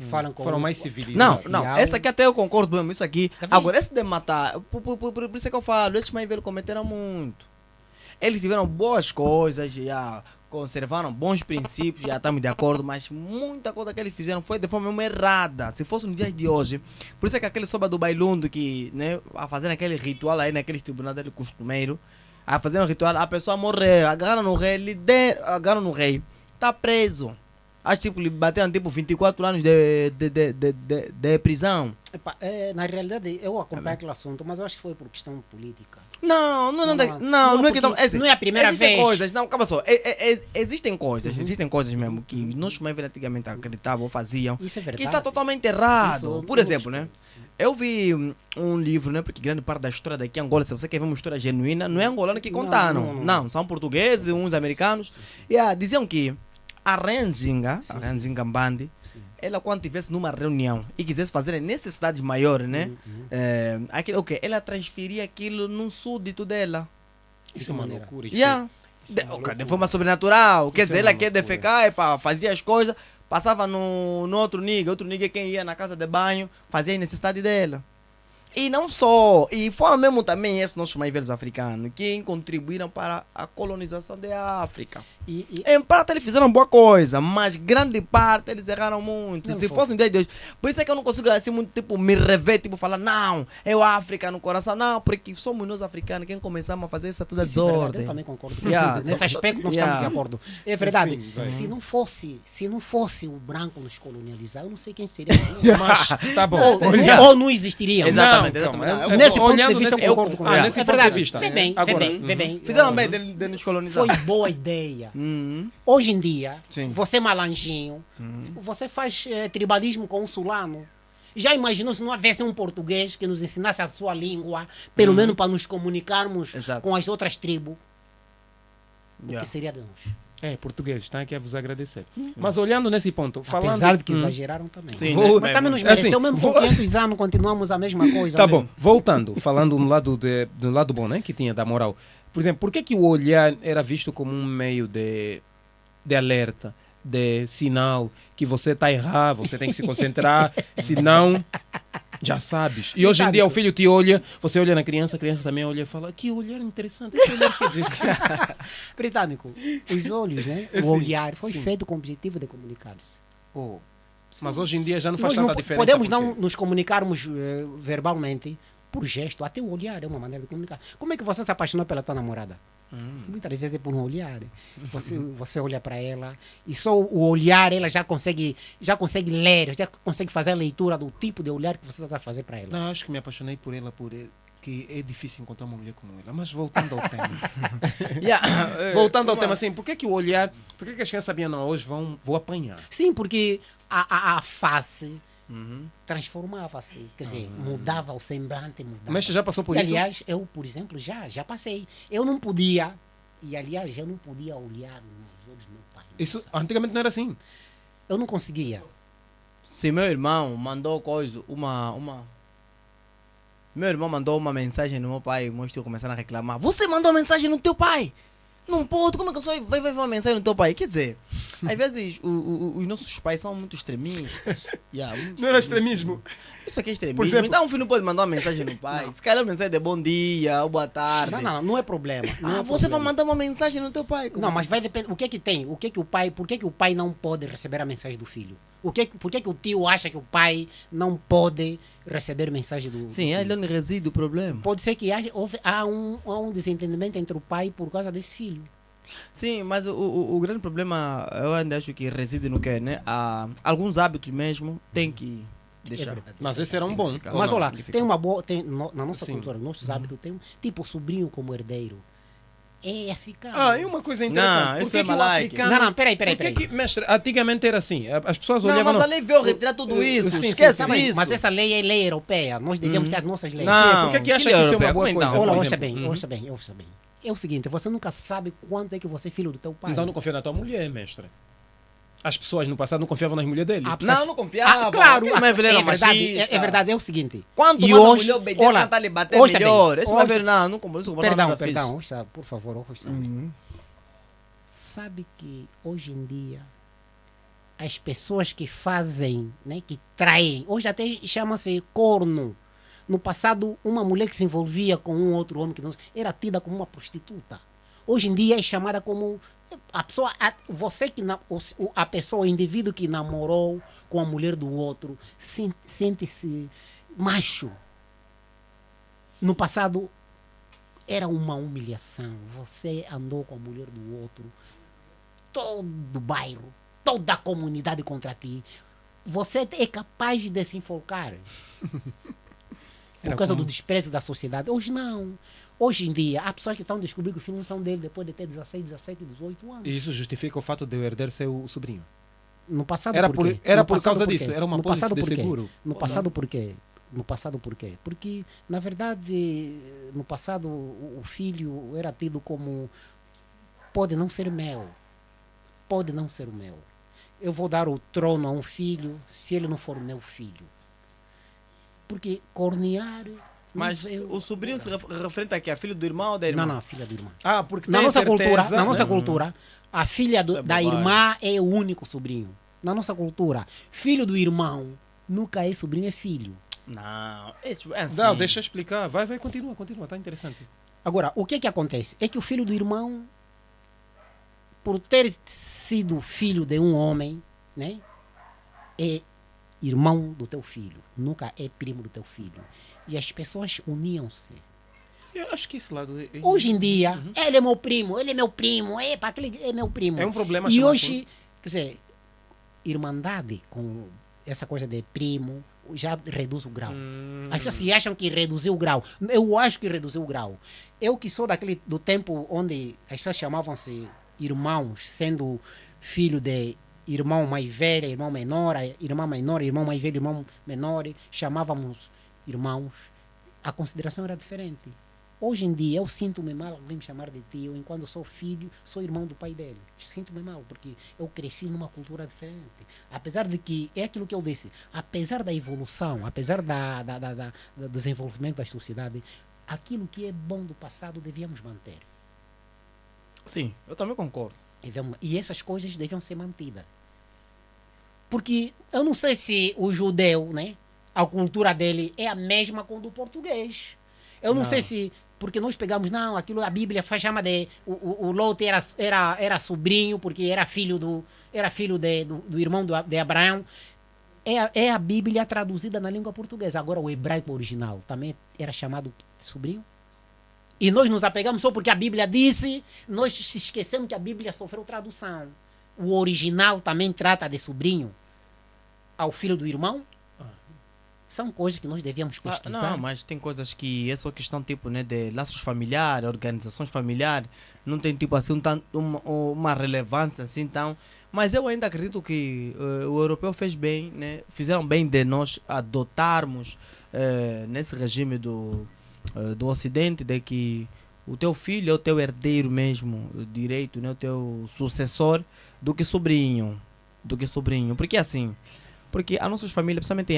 C: falam com
B: Foram
C: o-
B: mais
A: Não,
B: civilizados.
A: não,
C: social.
A: essa aqui até eu concordo mesmo, isso aqui.
C: Tá vendo?
A: Agora, esse de matar, por isso é que eu falo, esses mais velhos cometeram muito. Eles tiveram boas coisas, já conservaram bons princípios, já estamos de acordo, mas muita coisa que eles fizeram foi de forma mesmo errada. Se fosse nos dias de hoje, por isso é que aquele soba do bailundo que, né, a fazer aquele ritual aí naquele tribunal dele costumeiro, a fazer um ritual, a pessoa morreu, agarra no rei, agarra no rei, tá preso. Acho tipo, lhe bateram tipo 24 anos de prisão.
C: Epa, na realidade, eu acompanho aquele assunto, mas eu acho que foi por questão política.
A: Não é que
C: porque não é a primeira
A: existem
C: vez.
A: coisas, não, calma só. Existem coisas mesmo que nós mais velhos antigamente acreditavam ou faziam,
C: Isso é verdade.
A: que está totalmente errado.
C: Isso
A: Por
C: eu
A: exemplo, né? Eu vi um livro, né? Porque grande parte da história daqui em Angola, se você quer ver uma história genuína, não é angolano que
C: Não,
A: contaram.
C: não.
A: Não, são portugueses, uns americanos. Diziam que a Renzinga Mbandi,
C: Sim.
A: ela quando estivesse numa reunião e quisesse fazer necessidades maiores, né? Aquilo, okay, ela transferia aquilo num súdito dela.
B: Isso é uma
C: maneira?
B: loucura. Isso
A: Yeah.
C: Isso é uma loucura.
A: De forma sobrenatural. Quer
B: Isso
A: dizer,
B: é
A: ela
B: uma
A: quer
B: loucura.
A: defecar, fazia as coisas, passava no outro nigga quem ia na casa de banho, fazia a necessidade dela. E não só, e foram mesmo também esses nossos mais velhos africanos que contribuíram para a colonização da África. Em parte eles fizeram boa coisa, mas grande parte eles erraram muito.
C: Não
A: Se
C: foi.
A: fosse um dia de hoje. Por isso é que eu não consigo assim muito tipo me rever, tipo falar, não, é o África no coração. Não, porque somos nós africanos quem começamos a fazer essa toda
C: Isso é verdade,
A: desordem.
C: eu também concordo.
A: Yeah,
C: Nesse
A: so-
C: aspecto nós
A: yeah.
C: estamos de acordo. É verdade.
B: Sim, vai.
C: Se não fosse o branco nos colonializar, eu não sei quem seria.
B: Mas, tá bom.
C: ou não existiriam.
A: Exatamente.
B: Não, calma,
A: exatamente.
B: eu
C: Nesse
B: vou
C: ponto de
B: olhando
C: vista,
B: nesse-
C: eu concordo com
B: Ah,
C: ele.
B: nesse
C: É
B: ponto de
C: verdade.
B: vista.
C: Vê bem,
B: Agora,
C: vê bem.
A: Fizeram bem de nos colonizar.
C: Foi boa ideia.
A: Uhum.
C: Hoje em dia,
A: Sim.
C: você malanjinho, você faz tribalismo com um sulano. Já imaginou se não houvesse um português que nos ensinasse a sua língua, pelo menos para nos comunicarmos
A: Exato.
C: com as outras tribos? O
A: Yeah.
C: que seria de nós?
B: Portugueses, está aqui a vos agradecer. Mas olhando nesse ponto, falando...
C: Apesar de que exageraram também.
A: Sim,
B: Vou-
C: Mas também nos
B: Assim,
C: mereceu, mesmo
B: vou-
C: com 500 anos, continuamos a mesma coisa.
B: Tá
C: né?
B: bom, voltando, falando do lado bom, né, que tinha da moral. Por exemplo, por que o olhar era visto como um meio de alerta, de sinal, que você está errado, você tem que se concentrar, senão já sabes. E hoje em dia o filho te olha, você olha na criança, a criança também olha e fala, que olhar interessante, esse olhar quer dizer.
C: Britânico, os olhos, né?
B: Sim,
C: O olhar foi
B: sim.
C: feito com o objetivo de comunicar-se.
B: Oh, mas hoje em dia já não faz
C: Nós
B: tanta
C: não
B: diferença.
C: podemos
B: porque-
C: não nos comunicarmos verbalmente por gesto, até o olhar é uma maneira de comunicar. Como é que você se apaixonou pela tua namorada? Muitas vezes é por um olhar. Você olha para ela e só o olhar ela já consegue ler, já consegue fazer a leitura do tipo de olhar que você está a fazer para ela.
B: Não, acho que me apaixonei por ela, que é difícil encontrar uma mulher como ela. Mas voltando ao tema. Voltando ao tema, assim, por que o olhar, por que as crianças sabiam, não, hoje vou apanhar?
C: Sim, porque a face transformava-se, quer dizer, mudava o semblante, mudava.
B: Mas você já passou por
C: E,
B: isso?
C: aliás, eu, por exemplo, já passei. Eu não podia, e aliás, eu não podia olhar nos olhos do meu pai.
B: Isso antigamente não era assim.
C: Eu não conseguia.
A: Se meu irmão mandou coisa, Meu irmão mandou uma mensagem no meu pai, mostrou começando a reclamar. Você mandou mensagem no teu pai? Não pode, como é que eu sou? Vai uma mensagem no teu pai? Quer dizer, às vezes os nossos pais são muito extremistas.
B: Não era extremismo.
A: Isso aqui é
B: Por
A: extremismo.
B: exemplo-
A: Então o filho não pode mandar uma mensagem no pai. Se calhar uma mensagem de bom dia ou boa tarde.
C: Não é problema. Não é
A: Você vai
C: problema.
A: mandar uma mensagem no teu pai. Como
C: Não,
A: assim?
C: mas vai depender. O que é que tem? Por que que o pai não pode receber a mensagem do filho? Por que que o tio acha que o pai não pode receber mensagem do
A: Sim, é
C: filho?
A: ali onde reside o problema.
C: Pode ser que há um desentendimento entre o pai por causa desse filho.
A: Sim, mas o grande problema eu ainda acho que reside no que, né? Alguns hábitos mesmo tem que deixar.
C: É verdade.
B: Mas esse era um bom.
A: Fica-
C: Mas
A: não,
C: olha lá,
A: ele fica-
C: tem uma boa. Na nossa
B: Sim.
C: cultura, nossos hábitos, tem tipo o sobrinho como herdeiro. É africano.
B: E uma coisa interessante.
A: Não, isso
B: Por que
A: é
B: que o
A: malaique.
B: africano...
C: Não, peraí.
B: Por que que, mestre, antigamente era assim. As pessoas
A: Não,
B: olhavam...
A: mas a lei veio retirar tudo isso.
B: Sim,
A: Esquece
C: Tá bem,
A: isso.
C: mas essa lei é lei europeia. Nós devemos ter as nossas leis.
A: Não.
B: Por que que acha
A: que
B: que isso é
A: europeu?
B: uma boa
A: Como
B: coisa?
A: então?
C: Olha,
B: por
C: ouça
B: exemplo?
C: bem, ouça bem, ouça bem. É o seguinte, você nunca sabe quanto é que você é filho do teu pai.
B: Então não confia na tua mulher, mestre. As pessoas no passado não confiavam nas mulheres dele.
C: Há pessoas-
A: Não confiava.
C: claro,
A: Aquele meu velho era
C: é verdade,
A: machista.
C: é verdade, é o seguinte.
A: Quanto
C: E
A: mais
C: hoje-
A: a mulher obediente
C: olha,
A: está lhe bater
C: ouça bem,
A: melhor. Esse meu
C: ouça-
A: velho não comprou isso.
C: Perdão, ouça, por favor, ouça.
A: Uhum.
C: Sabe que hoje em dia as pessoas que fazem, né, que traem, hoje até chama-se corno. No passado, uma mulher que se envolvia com um outro homem que não era tida como uma prostituta. Hoje em dia é chamada como a pessoa, a pessoa, o indivíduo que namorou com a mulher do outro, sente-se macho. No passado era uma humilhação. Você andou com a mulher do outro, todo o bairro, toda a comunidade contra ti. Você é capaz de se enforcar por
B: Era
C: causa
B: como-
C: do desprezo da sociedade. Hoje não. Hoje em dia, há pessoas que estão descobrindo que os filhos não são dele depois de ter 16, 17, 18 anos.
B: E isso justifica o fato de eu herder ser o sobrinho.
C: No passado,
B: Era
C: por quê?
B: era
C: No
B: por
C: passado,
B: causa
C: por
B: disso.
C: quê?
B: Era uma
C: No
B: pólice
C: passado,
B: de
C: por quê?
B: seguro.
C: No passado, por quê? No passado, por quê? Porque, na verdade, no passado, o filho era tido como pode não ser meu. Pode não ser o meu. Eu vou dar o trono a um filho se ele não for meu filho. Porque cornear... não
A: Mas
C: veio-
A: o sobrinho se referente aqui a filho do irmão ou da irmã?
C: Não, filha do irmão.
B: Porque
C: Na
B: tem
C: nossa
B: certeza,
C: cultura, na nossa
B: né?
C: cultura, a filha
A: Isso é
C: da
A: bobagem.
C: irmã é o único sobrinho. Na nossa cultura, filho do irmão nunca é sobrinho, é filho.
A: Não, é assim.
B: Não, deixa eu explicar. Vai, continua, tá interessante.
C: Agora, o que é que acontece? É que o filho do irmão, por ter sido filho de um homem, né, é irmão do teu filho, nunca é primo do teu filho. E as pessoas uniam-se.
B: Eu acho que esse lado...
C: Hoje em dia, ele é meu primo, ele é meu primo, aquele é meu primo.
B: É um problema
C: E
B: chamar
C: hoje, quer dizer, irmandade com essa coisa de primo já reduz o grau. As pessoas se acham que reduziu o grau. Eu acho que reduziu o grau. Eu que sou do tempo onde as pessoas chamavam-se irmãos, sendo filho de irmão mais velho, irmão menor, irmã menor, irmão mais velho, irmão menor, chamávamos irmãos. A consideração era diferente. Hoje em dia, eu sinto-me mal alguém me chamar de tio, enquanto eu sou filho, sou irmão do pai dele. Sinto-me mal, porque eu cresci numa cultura diferente. Apesar de que, é aquilo que eu disse, apesar da evolução, apesar do desenvolvimento da sociedade, aquilo que é bom do passado devíamos manter.
A: Sim, eu também concordo.
C: E essas coisas deviam ser mantidas. Porque eu não sei se o judeu, né, a cultura dele é a mesma com a do português. Eu não sei se... Porque nós pegamos, não, aquilo a Bíblia chama de... O Lot era sobrinho, porque era filho do irmão de Abraão. É a Bíblia traduzida na língua portuguesa. Agora, o hebraico original também era chamado de sobrinho. E nós nos apegamos só porque a Bíblia disse, nós se esquecemos que a Bíblia sofreu tradução. O original também trata de sobrinho ao filho do irmão. São coisas que nós devíamos pesquisar.
A: Não, mas tem coisas que é só questão tipo, né, de laços familiares, organizações familiares, não tem tipo assim uma relevância assim tão... Mas eu ainda acredito que o europeu fez bem, né? Fizeram bem de nós adotarmos nesse regime do Ocidente, de que o teu filho é o teu herdeiro mesmo, o direito, né? O teu sucessor, do que sobrinho. Do que sobrinho. Porque assim, porque as nossas famílias, principalmente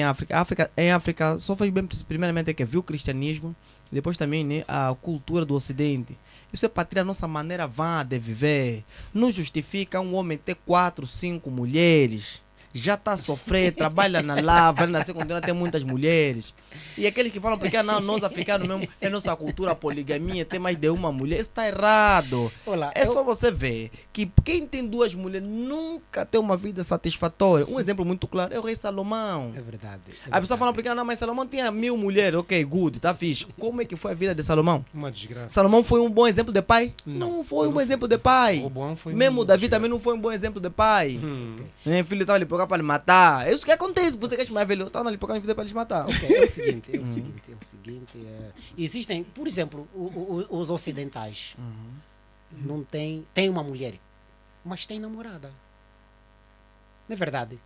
A: em África só fez bem, primeiramente, é que viu o cristianismo, e depois também, né, a cultura do Ocidente. Isso é para tirar a nossa maneira vã de viver. Não justifica um homem ter 4, 5 mulheres. Já está a sofrer, trabalha na lava, nascer continua a ter muitas mulheres. E aqueles que falam, porque não, nós africanos mesmo, é nossa cultura, a poligamia, ter mais de uma mulher, isso está errado.
C: Olá,
A: É só você ver que quem tem 2 mulheres nunca tem uma vida satisfatória. Um exemplo muito claro é o rei Salomão.
C: É verdade.
A: A pessoa fala, porque não, mas Salomão tinha 1000 mulheres, ok, good, tá fixe. Como é que foi a vida de Salomão?
B: Uma desgraça.
A: Salomão foi um bom exemplo de pai?
B: Não,
A: Foi um
B: não
A: bom
B: foi.
A: exemplo de pai.
B: Roboão foi
A: Mesmo
B: uma
A: Davi
B: desgraça.
A: também não foi um bom exemplo de pai.
B: Hum.
A: Né, filho estava ali para lhe matar. É isso que acontece. Você quer mais velho? Tá ali para filho para lhes matar.
C: Ok, é o seguinte, existem, por exemplo, os ocidentais não tem uma mulher, mas tem namorada. Não é verdade?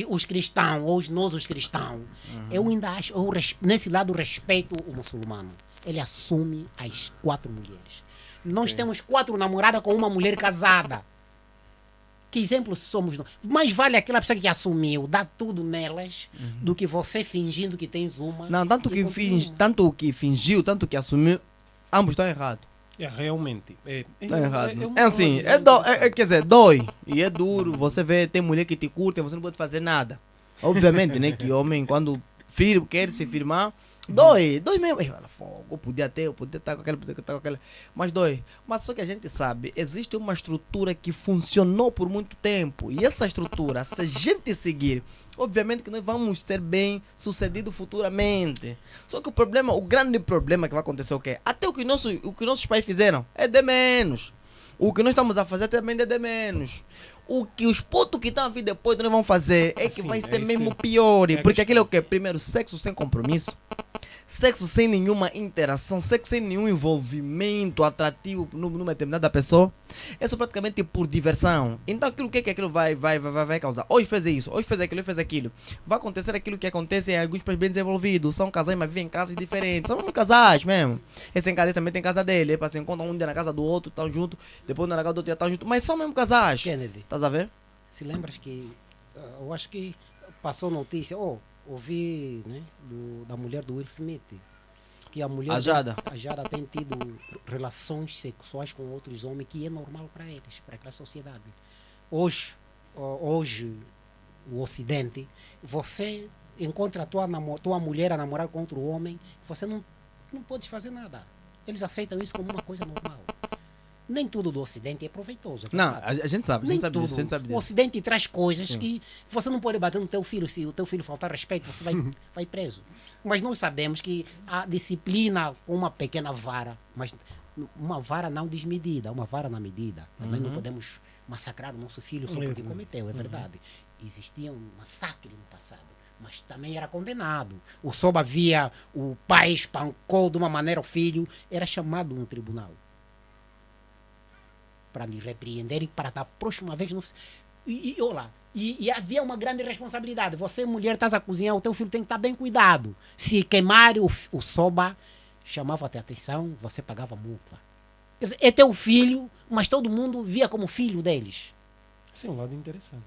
C: Os cristãos, nós os cristãos, eu ainda acho, nesse lado respeito o muçulmano. Ele assume as 4 mulheres. Nós temos 4 namoradas com uma mulher casada. Que exemplo somos nós? Mais vale aquela pessoa que assumiu, dá tudo nelas, do que você fingindo que tens uma.
A: Não, tanto
C: e
A: que,
C: continua.
A: tanto que fingiu, tanto que assumiu, ambos estão errados.
B: É, realmente.
A: Tá errado.
B: uma-
A: É assim,
B: uma visão
A: quer dizer, dói. E é duro. Você vê, tem mulher que te curte, você não pode fazer nada. Obviamente, né? Que homem, quando quer se firmar, dói mesmo. Fala, fogo, eu podia estar com aquela, podia estar com aquela. Mas dói. Mas só que a gente sabe, existe uma estrutura que funcionou por muito tempo. E essa estrutura, se a gente seguir, obviamente que nós vamos ser bem sucedidos futuramente. Só que o grande problema que vai acontecer é o quê? Até o que nossos pais fizeram é de menos. O que nós estamos a fazer também é de menos. O que os putos que estão a vir depois nós vamos fazer é que
B: Sim,
A: vai
B: é
A: ser
B: isso.
A: mesmo pior.
B: É a
A: Porque
B: questão.
A: aquilo é o quê? Primeiro, sexo sem compromisso. Sexo sem nenhuma interação, sexo sem nenhum envolvimento atrativo numa determinada pessoa. É só praticamente por diversão. Então aquilo que aquilo vai causar? Hoje fez isso, hoje fez aquilo, hoje fez aquilo. Vai acontecer aquilo que acontece em alguns países bem desenvolvidos. São casais, mas vivem em casas diferentes. São casais mesmo. Esse em casa também tem casa dele. É para se encontram um dia na casa do outro, estão juntos. Depois na casa do outro dia estão juntos. Mas são mesmo casais.
C: Kennedy,
A: Estás a ver?
C: se lembras que eu acho que passou notícia, ouvi, né, da mulher do Will Smith, que a mulher
A: A Jada.
C: a Jada tem tido relações sexuais com outros homens, que é normal para eles, para aquela sociedade. Hoje o Ocidente, você encontra a tua mulher a namorar com outro homem, você não pode fazer nada. Eles aceitam isso como uma coisa normal. Nem tudo do Ocidente é proveitoso. É
A: Não,
C: verdade.
A: a gente sabe,
C: Nem
A: disso, a
C: tudo.
A: gente sabe
C: O
A: disso.
C: Ocidente traz coisas
A: Sim.
C: que você não pode bater no teu filho. Se o teu filho faltar respeito, você vai preso. Mas nós sabemos que a disciplina com uma pequena vara, mas uma vara não desmedida, uma vara na medida. Também não podemos massacrar o nosso filho só porque cometeu, é verdade. Existia um massacre no passado, mas também era condenado. O Soba via, o pai espancou de uma maneira o filho, era chamado no tribunal para lhe repreender e para da próxima vez não. E havia uma grande responsabilidade. Você, mulher, estás a cozinhar, o teu filho tem que estar bem cuidado. Se queimar o Soba, chamava-te a atenção, você pagava multa. Quer dizer, é teu filho, mas todo mundo via como filho deles.
B: Esse é um lado interessante.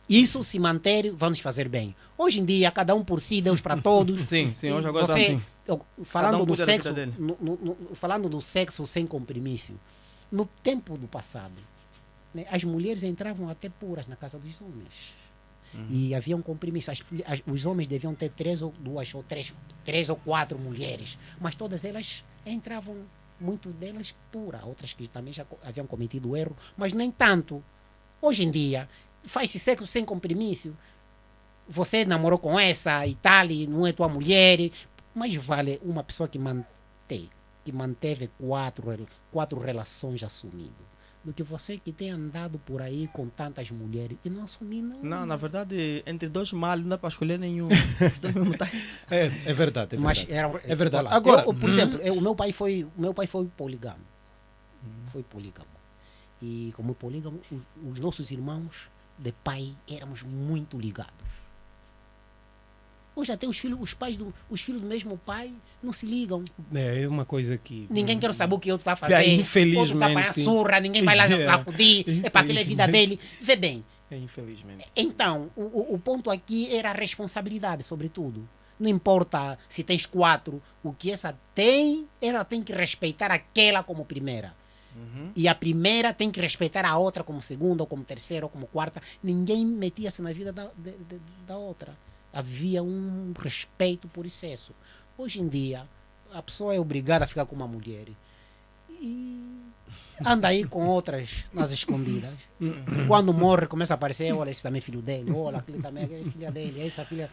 C: Isso se manter, vamos fazer bem. Hoje em dia, cada um por si, Deus para todos.
A: Sim, hoje agora está
C: Você,
A: assim.
C: falando
A: Cada um
C: do
A: cuida da
C: sexo,
A: vida dele.
C: falando do sexo sem compromisso, no tempo do passado, né, as mulheres entravam até puras na casa dos homens. E havia um compromisso. Os homens deviam ter 3 ou 4 mulheres, mas todas elas entravam, muito delas pura, outras que também já haviam cometido erro, mas nem tanto. Hoje em dia, faz-se sexo sem compromisso. Você namorou com essa e tal, e não é tua mulher, mas vale uma pessoa que manteve 4 relações assumidas, do que você que tem andado por aí com tantas mulheres e não assumir não.
A: Não, na verdade, entre 2 males não dá para escolher nenhum. Os dois mesmo tá-
B: É verdade, é
C: Mas
B: verdade.
C: era,
B: É verdade.
C: olha,
B: Agora,
C: por exemplo, o meu pai foi poligamo. Foi polígamo. E como polígamo, os nossos irmãos de pai éramos muito ligados. Hoje até os filhos do mesmo pai não se ligam.
B: É uma coisa que...
C: Ninguém quer saber o que outro está fazendo.
B: Infelizmente.
C: Outro está apanhando surra, ninguém vai lá acudir. É para aquela vida dele. Vê bem.
B: Infelizmente.
C: Então, o ponto aqui era a responsabilidade, sobretudo. Não importa se tens 4, o que ela tem que respeitar aquela como primeira. E a primeira tem que respeitar a outra como segunda, ou como terceira, ou como quarta. Ninguém metia-se na vida da outra. Havia um respeito por excesso. Hoje em dia, a pessoa é obrigada a ficar com uma mulher e anda aí com outras nas escondidas. Quando morre, começa a aparecer: olha, esse também é filho dele, olha, aquele também é filha dele, essa filha.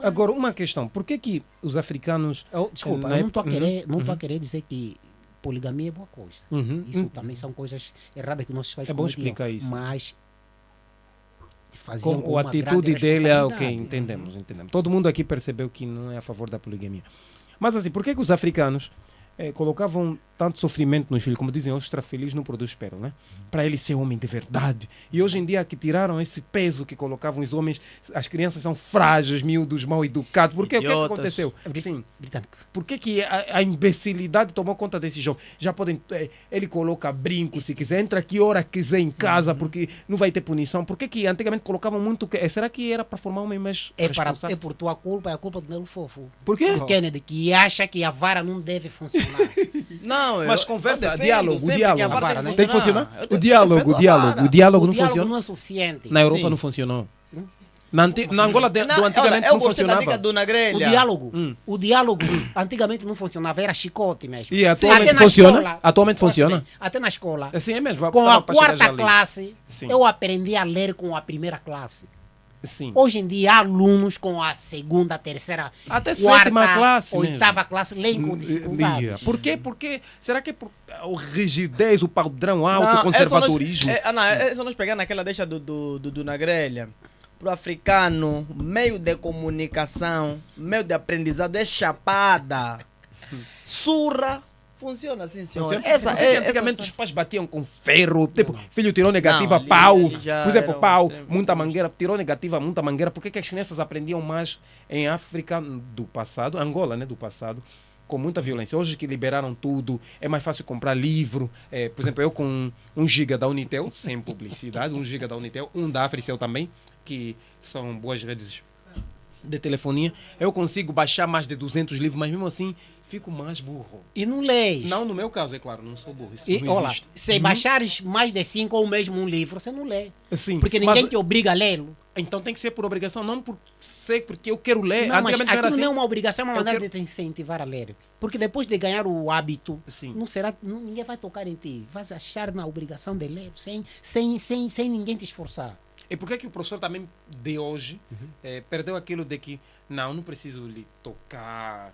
B: Agora, uma questão: por que os africanos.
C: Desculpa, eu não estou a querer dizer que poligamia é boa coisa. Isso também são coisas erradas que nossos pais
B: é bom
C: cometiam,
B: explicar isso.
C: Mas faziam
B: Com a atitude dele é o que entendemos. Todo mundo aqui percebeu que não é a favor da poligamia. Mas assim, por que os africanos colocavam tanto sofrimento nos filhos? Como dizem, ostra feliz não produz pérola, né? Para ele ser homem de verdade. E hoje em dia que tiraram esse peso que colocavam os homens, as crianças são frágeis, miúdos, mal educados. Por quê? O que aconteceu? Sim. Por que a imbecilidade tomou conta desse jogo? Já podem, ele coloca brinco se quiser, entra aqui hora quiser em casa, porque não vai ter punição. Por que antigamente colocavam muito? Será que era para formar homem mais responsável?
C: É por tua culpa, é a culpa do Nelo Fofo.
B: Por quê?
C: O Kennedy, que acha que a vara não deve funcionar.
A: Não,
B: mas conversa, diálogo.
C: Né?
B: Tem que funcionar? O diálogo não funciona.
C: Não é suficiente.
B: Na Europa não funcionou. Na Angola do antigamente não funcionava.
C: O diálogo antigamente não funcionava, era chicote mesmo.
B: E atualmente funciona? Atualmente funciona?
C: Até na escola.
B: Assim é mesmo.
C: Com a quarta classe, eu aprendi a ler com a primeira classe.
B: Sim.
C: Hoje em dia, há alunos com a segunda, terceira,
B: até
C: quarta,
B: sétima classe,
C: oitava classe, leem com dificuldade.
B: Por quê? Porque será que é por rigidez, o padrão alto, o conservadorismo?
A: É só nós pegar naquela deixa do na grelha. Para o africano, meio de comunicação, meio de aprendizado é chapada. Surra. Funciona assim, senhor.
B: Antigamente os pais batiam com ferro, tipo, filho tirou negativa, pau. Por exemplo, pau, muita mangueira, tirou negativa, muita mangueira. Por que as crianças aprendiam mais em África do passado, Angola, né, do passado, com muita violência? Hoje que liberaram tudo, é mais fácil comprar livro. Por exemplo, eu com 1 giga da Unitel, sem publicidade, 1 giga da Unitel, da Africell também, que são boas redes de telefonia, eu consigo baixar mais de 200 livros, mas mesmo assim fico mais burro.
C: E não leis.
B: Não, no meu caso, é claro, não sou burro. Isso
C: e,
B: não
C: olha,
B: existe.
C: Se baixares mais de 5 ou mesmo um livro, você não lê.
B: Sim,
C: porque ninguém te obriga a lê-lo.
B: Então tem que ser por obrigação, não por ser porque eu quero ler.
C: Não, mas aquilo
B: assim,
C: não é uma obrigação, é uma maneira de te incentivar a ler. Porque depois de ganhar o hábito, ninguém vai tocar em ti. Vais achar na obrigação de ler, sem ninguém te esforçar.
B: E por que o professor também de hoje perdeu aquilo de que não preciso lhe tocar,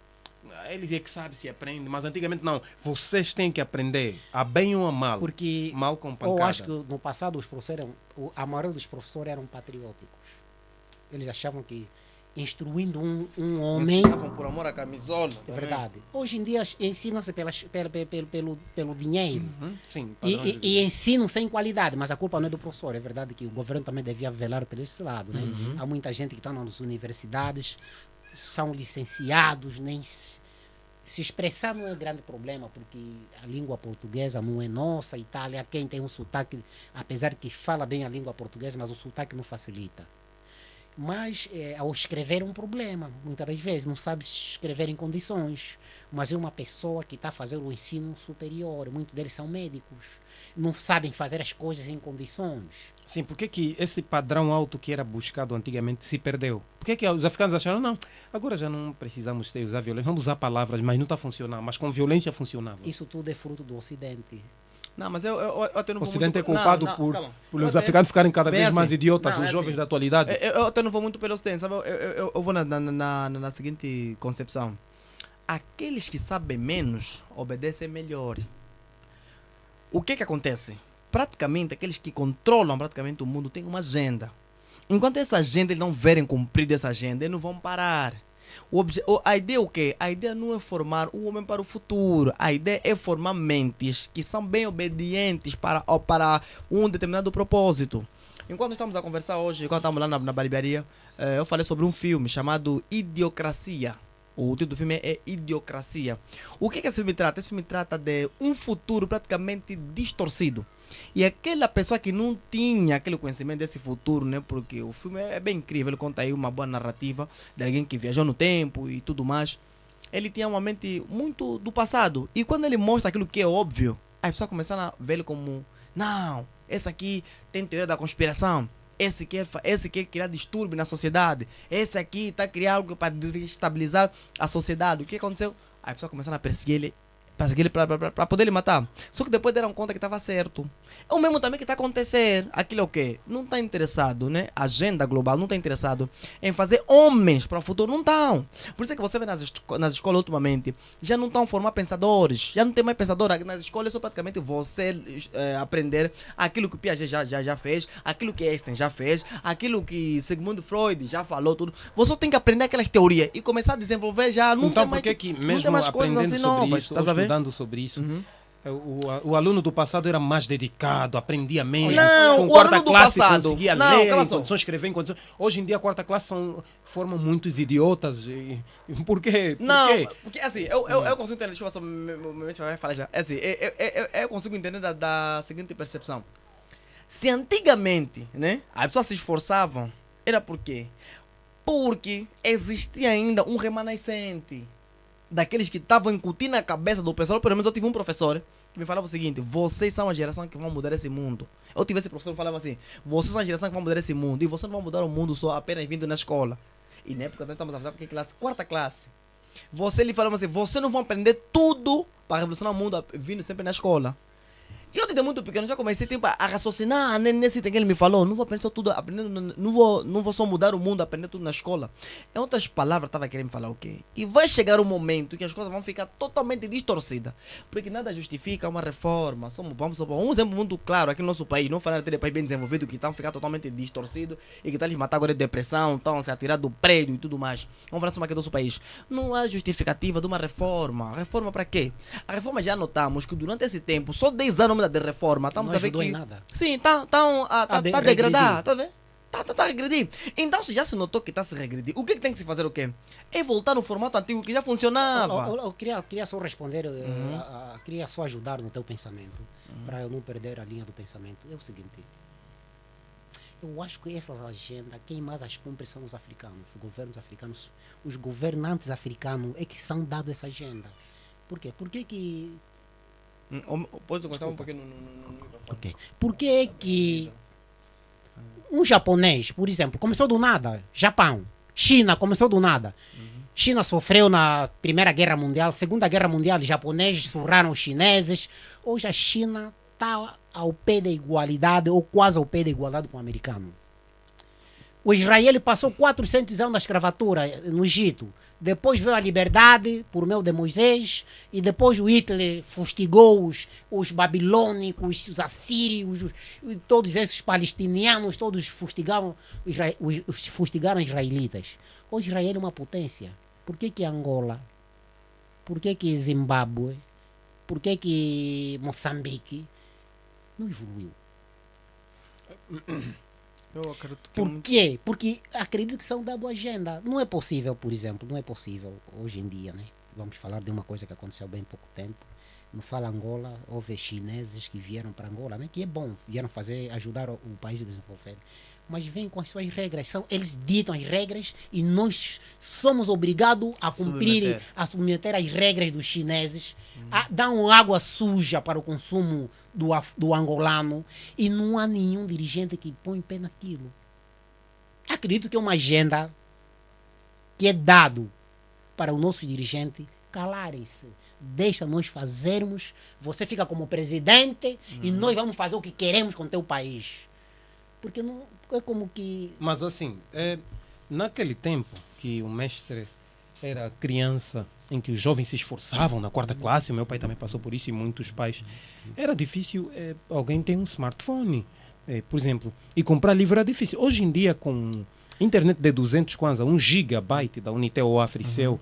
B: ele é que sabe se aprende, mas antigamente não, vocês têm que aprender, a bem ou a mal,
C: porque
B: mal com pancada.
C: Eu acho que no passado os professores a maioria dos professores eram patrióticos. Eles achavam que instruindo um homem...
A: Ensinavam por amor à camisola.
C: É verdade. Hoje em dia ensinam-se pelo dinheiro.
B: Sim,
C: e ensinam sem qualidade, mas a culpa não é do professor. É verdade que o governo também devia velar por esse lado. Né? Há muita gente que está nas universidades, são licenciados, nem se expressar não é grande problema, porque a língua portuguesa não é nossa. Itália, quem tem um sotaque, apesar de que fala bem a língua portuguesa, mas o sotaque não facilita. Mas ao escrever é um problema, muitas das vezes não sabe escrever em condições, mas é uma pessoa que está fazendo o ensino superior, muitos deles são médicos, não sabem fazer as coisas em condições.
B: Sim, por que esse padrão alto que era buscado antigamente se perdeu? Por que os africanos acharam, não, agora já não precisamos usar violência, vamos usar palavras, mas não está funcionando, mas com violência funcionava.
C: Isso tudo é fruto do Ocidente.
A: Não, mas eu até não vou
B: muito... O Ocidente é culpado por os
A: até,
B: africanos ficarem cada vez mais
A: assim,
B: idiotas, os jovens da atualidade.
A: Eu até não vou muito pelo Ocidente, sabe? Eu vou na seguinte concepção. Aqueles que sabem menos, obedecem melhor. O que acontece? Praticamente, aqueles que controlam praticamente o mundo têm uma agenda. Enquanto essa agenda eles não verem cumprida essa agenda, eles não vão parar. A ideia é o quê? A ideia não é formar o homem para o futuro. A ideia é formar mentes que são bem obedientes para um determinado propósito. Enquanto estamos a conversar hoje, enquanto estamos lá na barbearia, eu falei sobre um filme chamado Idiocracia. O título do filme é Idiocracia. O que esse filme trata? Esse filme trata de um futuro praticamente distorcido. E aquela pessoa que não tinha aquele conhecimento desse futuro, né? Porque o filme é bem incrível, ele conta aí uma boa narrativa de alguém que viajou no tempo e tudo mais. Ele tinha uma mente muito do passado. E quando ele mostra aquilo que é óbvio, as pessoas começaram a ver ele como: não, esse aqui tem teoria da conspiração. Esse quer criar distúrbio na sociedade. Esse aqui está criando algo para desestabilizar a sociedade. O que aconteceu? As pessoas começaram a perseguir ele para poder ele matar. Só que depois deram conta que estava certo. É o mesmo também que está acontecendo. Aquilo é o quê? Não está interessado, né? A agenda global não está interessado em fazer homens para o futuro. Não estão. Por isso é que você vê nas escolas ultimamente, já não estão a formar pensadores. Já não tem mais pensadores. Nas escolas é só praticamente você aprender aquilo que o Piaget já fez, aquilo que Einstein já fez, aquilo que Sigmund Freud já falou, tudo. Você só tem que aprender aquelas teorias e começar a desenvolver já. Não
B: Então,
A: tem mais,
B: por que
A: não tem
B: mesmo
A: mais coisas
B: aprendendo
A: assim
B: sobre
A: novas?
B: isso,
A: Estás a ver?
B: estudando sobre isso, o aluno do passado era mais dedicado, aprendia mesmo.
A: Não,
B: com
A: o
B: quarta
A: aluno do
B: classe
A: passado.
B: conseguia
A: Não,
B: ler,
A: calma
B: em
A: só.
B: condições, escrever em condições. Hoje em dia a quarta classe formam muitos idiotas. Por quê? Por
A: Não,
B: quê?
A: porque assim, eu consigo entender, deixa eu só vai falar já. É assim, eu consigo entender da seguinte percepção. Se antigamente, né, as pessoas se esforçavam, era por quê? Porque existia ainda um remanescente daqueles que estavam incutindo na cabeça do pessoal. Pelo menos eu tive um professor que me falava o seguinte: vocês são a geração que vão mudar esse mundo. Eu tive esse professor que falava assim: vocês são a geração que vão mudar esse mundo. E vocês não vão mudar o mundo só apenas vindo na escola. E na época nós estamos a fazer que classe? Quarta classe. Você lhe falava assim: vocês não vão aprender tudo para revolucionar o mundo vindo sempre na escola. E eu, desde muito pequeno, já comecei tipo, a raciocinar nesse tempo que ele me falou. Não vou aprender só tudo, aprendendo, não vou só mudar o mundo, aprender tudo na escola. Em outras palavras, estava querendo me falar o quê? E vai chegar um momento que as coisas vão ficar totalmente distorcidas. Porque nada justifica uma reforma. Vamos supor, um exemplo muito claro aqui no nosso país, não falar de país bem desenvolvido, que estão ficando totalmente distorcidos e que estão lhes matar agora de depressão, estão se atirar do prédio e tudo mais. Vamos falar sobre aqui do nosso país. Não há justificativa de uma reforma. Reforma para quê? A reforma já notamos que durante esse tempo, só 10 anos de reforma, estamos
C: Não
A: a ver
C: ajudou
A: que...
C: em nada.
A: Sim, tá a
C: regredindo.
A: degradar, tá vendo? Tá a regredir. Então, se já se notou que está a se regredir, o que tem que se fazer o quê? É voltar no formato antigo que já funcionava.
C: Eu queria só responder, queria só ajudar no teu pensamento, para eu não perder a linha do pensamento. É o seguinte, eu acho que essas agendas, quem mais as cumpre são os africanos, os governos africanos, os governantes africanos é que são dados essa agenda. Por quê? Por que que...
A: Pode encostar um pouquinho no microfone.
C: Okay. Por que é que um japonês, por exemplo, começou do nada? Japão, China começou do nada. China sofreu na Primeira Guerra Mundial, Segunda Guerra Mundial, os japoneses surraram os chineses. Hoje a China está ao pé da igualdade, ou quase ao pé da igualdade com o americano. O Israel passou 400 anos na escravatura no Egito. Depois veio a liberdade por meio de Moisés. E depois o Hitler fustigou os babilônicos, os assírios, todos esses palestinianos, todos fustigaram os israelitas. Hoje Israel é uma potência. Por que Angola? Por que Zimbábue? Por que Moçambique não evoluiu?
A: Eu acredito que
C: Por quê? Porque acredito que são dado agenda. Não é possível, por exemplo, não é possível hoje em dia, né? Vamos falar de uma coisa que aconteceu bem pouco tempo. No Fala Angola, houve chineses que vieram para Angola, né? Que é bom, vieram ajudar o país a desenvolver. Mas vêm com as suas regras. Eles ditam as regras e nós somos obrigados a cumprir, a submeter as regras dos chineses. Dão água suja para o consumo do angolano e não há nenhum dirigente que põe pé naquilo. Acredito que é uma agenda que é dado para o nosso dirigente calarem-se. Deixa nós fazermos, você fica como presidente e nós vamos fazer o que queremos com o teu país. Porque não é como que...
B: Mas assim, naquele tempo que o mestre era criança, em que os jovens se esforçavam na quarta classe, o meu pai também passou por isso e muitos pais, era difícil alguém ter um smartphone, por exemplo, e comprar livro era difícil. Hoje em dia, com internet de 200 kwanza, 1 gigabyte da Unitel ou Africell,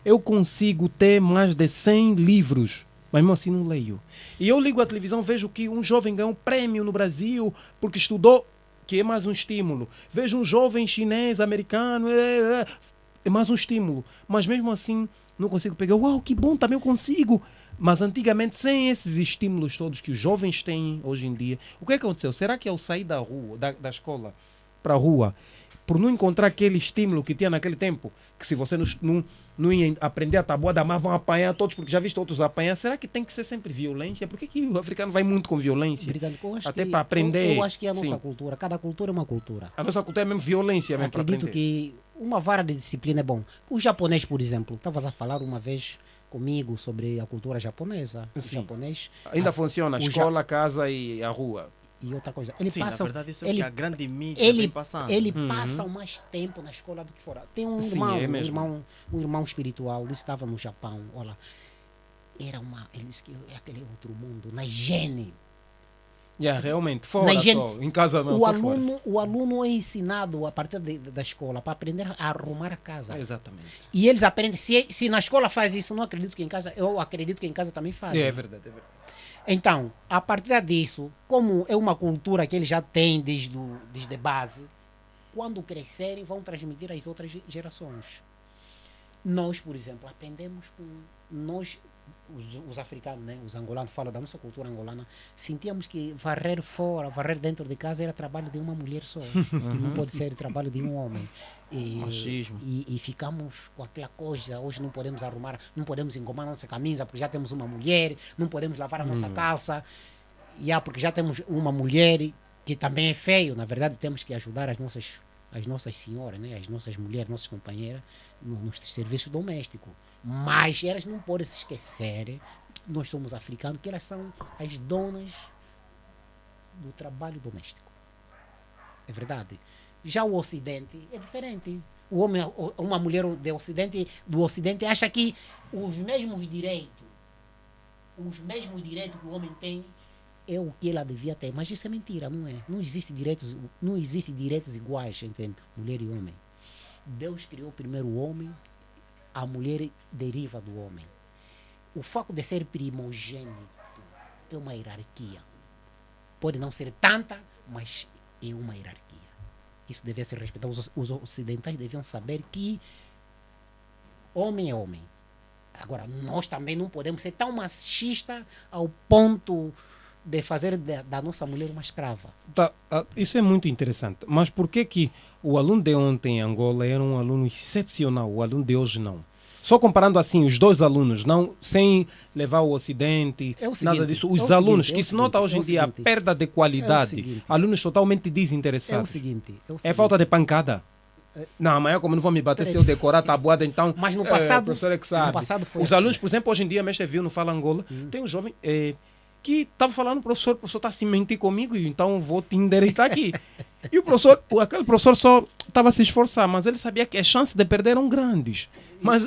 B: eu consigo ter mais de 100 livros, mas mesmo assim não leio. E eu ligo a televisão, vejo que um jovem ganhou um prêmio no Brasil porque estudou, que é mais um estímulo. Vejo um jovem chinês, americano, é mais um estímulo. Mas mesmo assim não consigo pegar. Uau, que bom, também eu consigo. Mas antigamente, sem esses estímulos todos que os jovens têm hoje em dia, o que aconteceu? Será que eu saí da rua, da escola para a rua, por não encontrar aquele estímulo que tinha naquele tempo, que se você não ia aprender a tabuada, mas vão apanhar todos, porque já viste outros apanhar, será que tem que ser sempre violência? Por que o africano vai muito com violência?
C: Britânico,
B: Até para aprender.
C: Eu acho que é a nossa
B: Sim.
C: cultura, cada cultura é uma cultura.
B: A nossa cultura é mesmo violência mesmo para
C: Acredito
B: aprender.
C: que uma vara de disciplina é bom. O japonês, por exemplo, estavas a falar uma vez comigo sobre a cultura japonesa. O
B: Sim.
C: japonês
B: Ainda funciona, a
C: o
B: escola, a casa e a rua.
C: e outra coisa. Ele
A: Sim,
C: passa,
A: na verdade isso é o
C: ele-
A: que a grande mídia
C: ele,
A: vem passando.
C: ele passa mais tempo na escola do que fora. Tem um
B: Sim,
C: irmão,
B: é mesmo.
C: um irmão espiritual, ele estava no Japão, olha, ele disse que é aquele outro mundo, na higiene.
B: Realmente, fora
C: higiene,
B: só, em casa não,
C: o,
B: só
C: o aluno é ensinado a partir da escola para aprender a arrumar a casa.
B: fora. Exatamente.
C: E eles aprendem. Se na escola faz isso, não acredito que em casa, eu acredito que em casa também faz.
B: É verdade, é verdade.
C: Então, a partir disso, como é uma cultura que eles já têm desde a base, quando crescerem, vão transmitir às outras gerações. Nós, por exemplo, aprendemos com. Nós, os africanos, né, os angolanos, falam da nossa cultura angolana, sentíamos que varrer fora, varrer dentro de casa era trabalho de uma mulher só. Que não pode ser trabalho de um homem.
A: Machismo.
C: E ficamos com aquela coisa, hoje não podemos arrumar, não podemos engomar a nossa camisa porque já temos uma mulher, não podemos lavar a nossa calça, porque já temos uma mulher, que também é feio, na verdade temos que ajudar as nossas senhoras, né, as nossas mulheres, nossas companheiras, nos serviços domésticos. Mas elas não podem se esquecer, nós somos africanos, que elas são as donas do trabalho doméstico. É verdade. Já o Ocidente é diferente. O homem, uma mulher do Ocidente acha que os mesmos direitos que o homem tem é o que ela devia ter. Mas isso é mentira, não é? Não existe direitos iguais entre mulher e homem. Deus criou primeiro o homem, a mulher deriva do homem. O fato de ser primogênito é uma hierarquia. Pode não ser tanta, mas é uma hierarquia. Isso deve ser respeitado. Os ocidentais deviam saber que homem é homem. Agora, nós também não podemos ser tão machistas ao ponto de fazer da nossa mulher uma escrava.
B: Tá, isso é muito interessante. Mas por que o aluno de ontem em Angola era um aluno excepcional, o aluno de hoje não? Só comparando assim os dois alunos, não sem levar o Ocidente,
C: É o seguinte,
B: nada disso. Os
C: é o
B: alunos,
C: seguinte,
B: que
C: é o
B: se nota
C: seguinte,
B: hoje
C: é
B: em
C: o
B: dia a
C: seguinte.
B: perda de qualidade,
C: seguinte.
B: alunos totalmente
C: É o
B: desinteressados.
C: seguinte.
B: É falta de pancada. Não, amanhã como não vão me bater se eu decorar a tabuada, então...
C: Mas no passado-
B: o professor é que sabe.
C: no passado foi
B: Os
C: assim.
B: alunos, por exemplo, hoje em dia, mestre viu no Fala Angola, tem um jovem que estava falando, o professor está a se mentir comigo, então vou te endereitar aqui. E aquele professor só estava a se esforçar, mas ele sabia que as chances de perder eram grandes.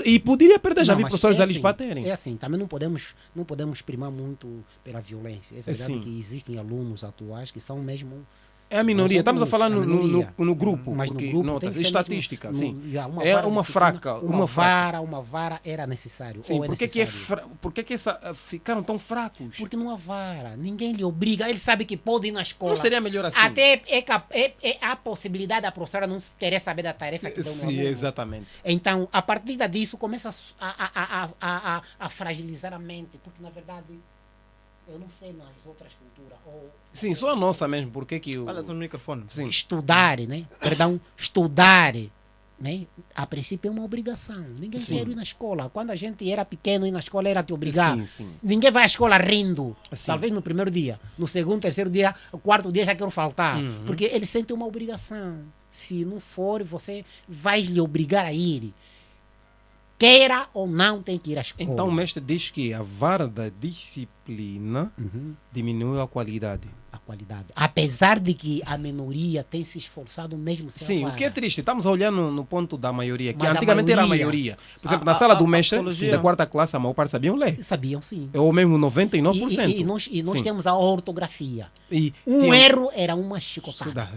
B: E poderia perder, já
C: Não,
B: vi
C: mas
B: professores
C: é
B: ali
C: assim,
B: baterem.
C: É assim, também não podemos primar muito pela violência. É verdade
B: Sim.
C: que existem alunos atuais que são mesmo...
B: É a minoria, estamos a falar
C: a minoria.
B: no grupo,
C: Mas no
B: porque
C: grupo
B: notas,
C: tem que ser
B: estatística,
C: mesmo,
B: sim.
C: já
B: É
C: vara
B: uma
C: disciplina,
B: fraca, uma fraca.
C: Uma vara era necessário.
B: Sim,
C: ou é
B: por
C: necessário.
B: que ficaram tão fracos?
C: Porque não há vara, ninguém lhe obriga. Ele sabe que pode ir na escola.
B: Não seria melhor assim?
C: Até a possibilidade da professora não querer saber da tarefa que deu no
B: Sim,
C: aluno.
B: exatamente.
C: Então, a partir disso, começa a fragilizar a mente, porque, na verdade, eu não sei nas outras culturas.
B: Sim, só a nossa mesmo, porque que o...
A: Fala só no microfone.
B: Sim.
C: Estudar, né? Perdão, estudar, né? A princípio é uma obrigação. Ninguém
B: Sim.
C: quer ir na escola. Quando a gente era pequeno, ir na escola era te obrigar.
B: Sim.
C: Ninguém vai à escola rindo.
B: Sim.
C: Talvez no primeiro dia. No segundo, terceiro dia, o quarto dia já quero faltar.
B: Uhum.
C: Porque ele sente uma obrigação. Se não for, você vai lhe obrigar a ir. Queira ou não, tem que ir à escola.
B: Então o mestre diz que a vara da disciplina diminuiu a qualidade.
C: A qualidade. Apesar de que a minoria tem se esforçado mesmo sem
B: Sim,
C: a
B: o que é
C: vara.
B: triste, estamos a olhar no ponto da maioria, que
C: Mas a
B: antigamente era a
C: maioria-
B: maioria. Por exemplo, na sala do mestre,
A: psicologia-
B: da quarta classe, a maior parte sabiam ler.
C: Sabiam, sim.
B: Ou mesmo 99%.
C: E nós
B: Sim.
C: temos a ortografia.
B: E
C: Um
B: tinham-
C: erro era uma chicotada.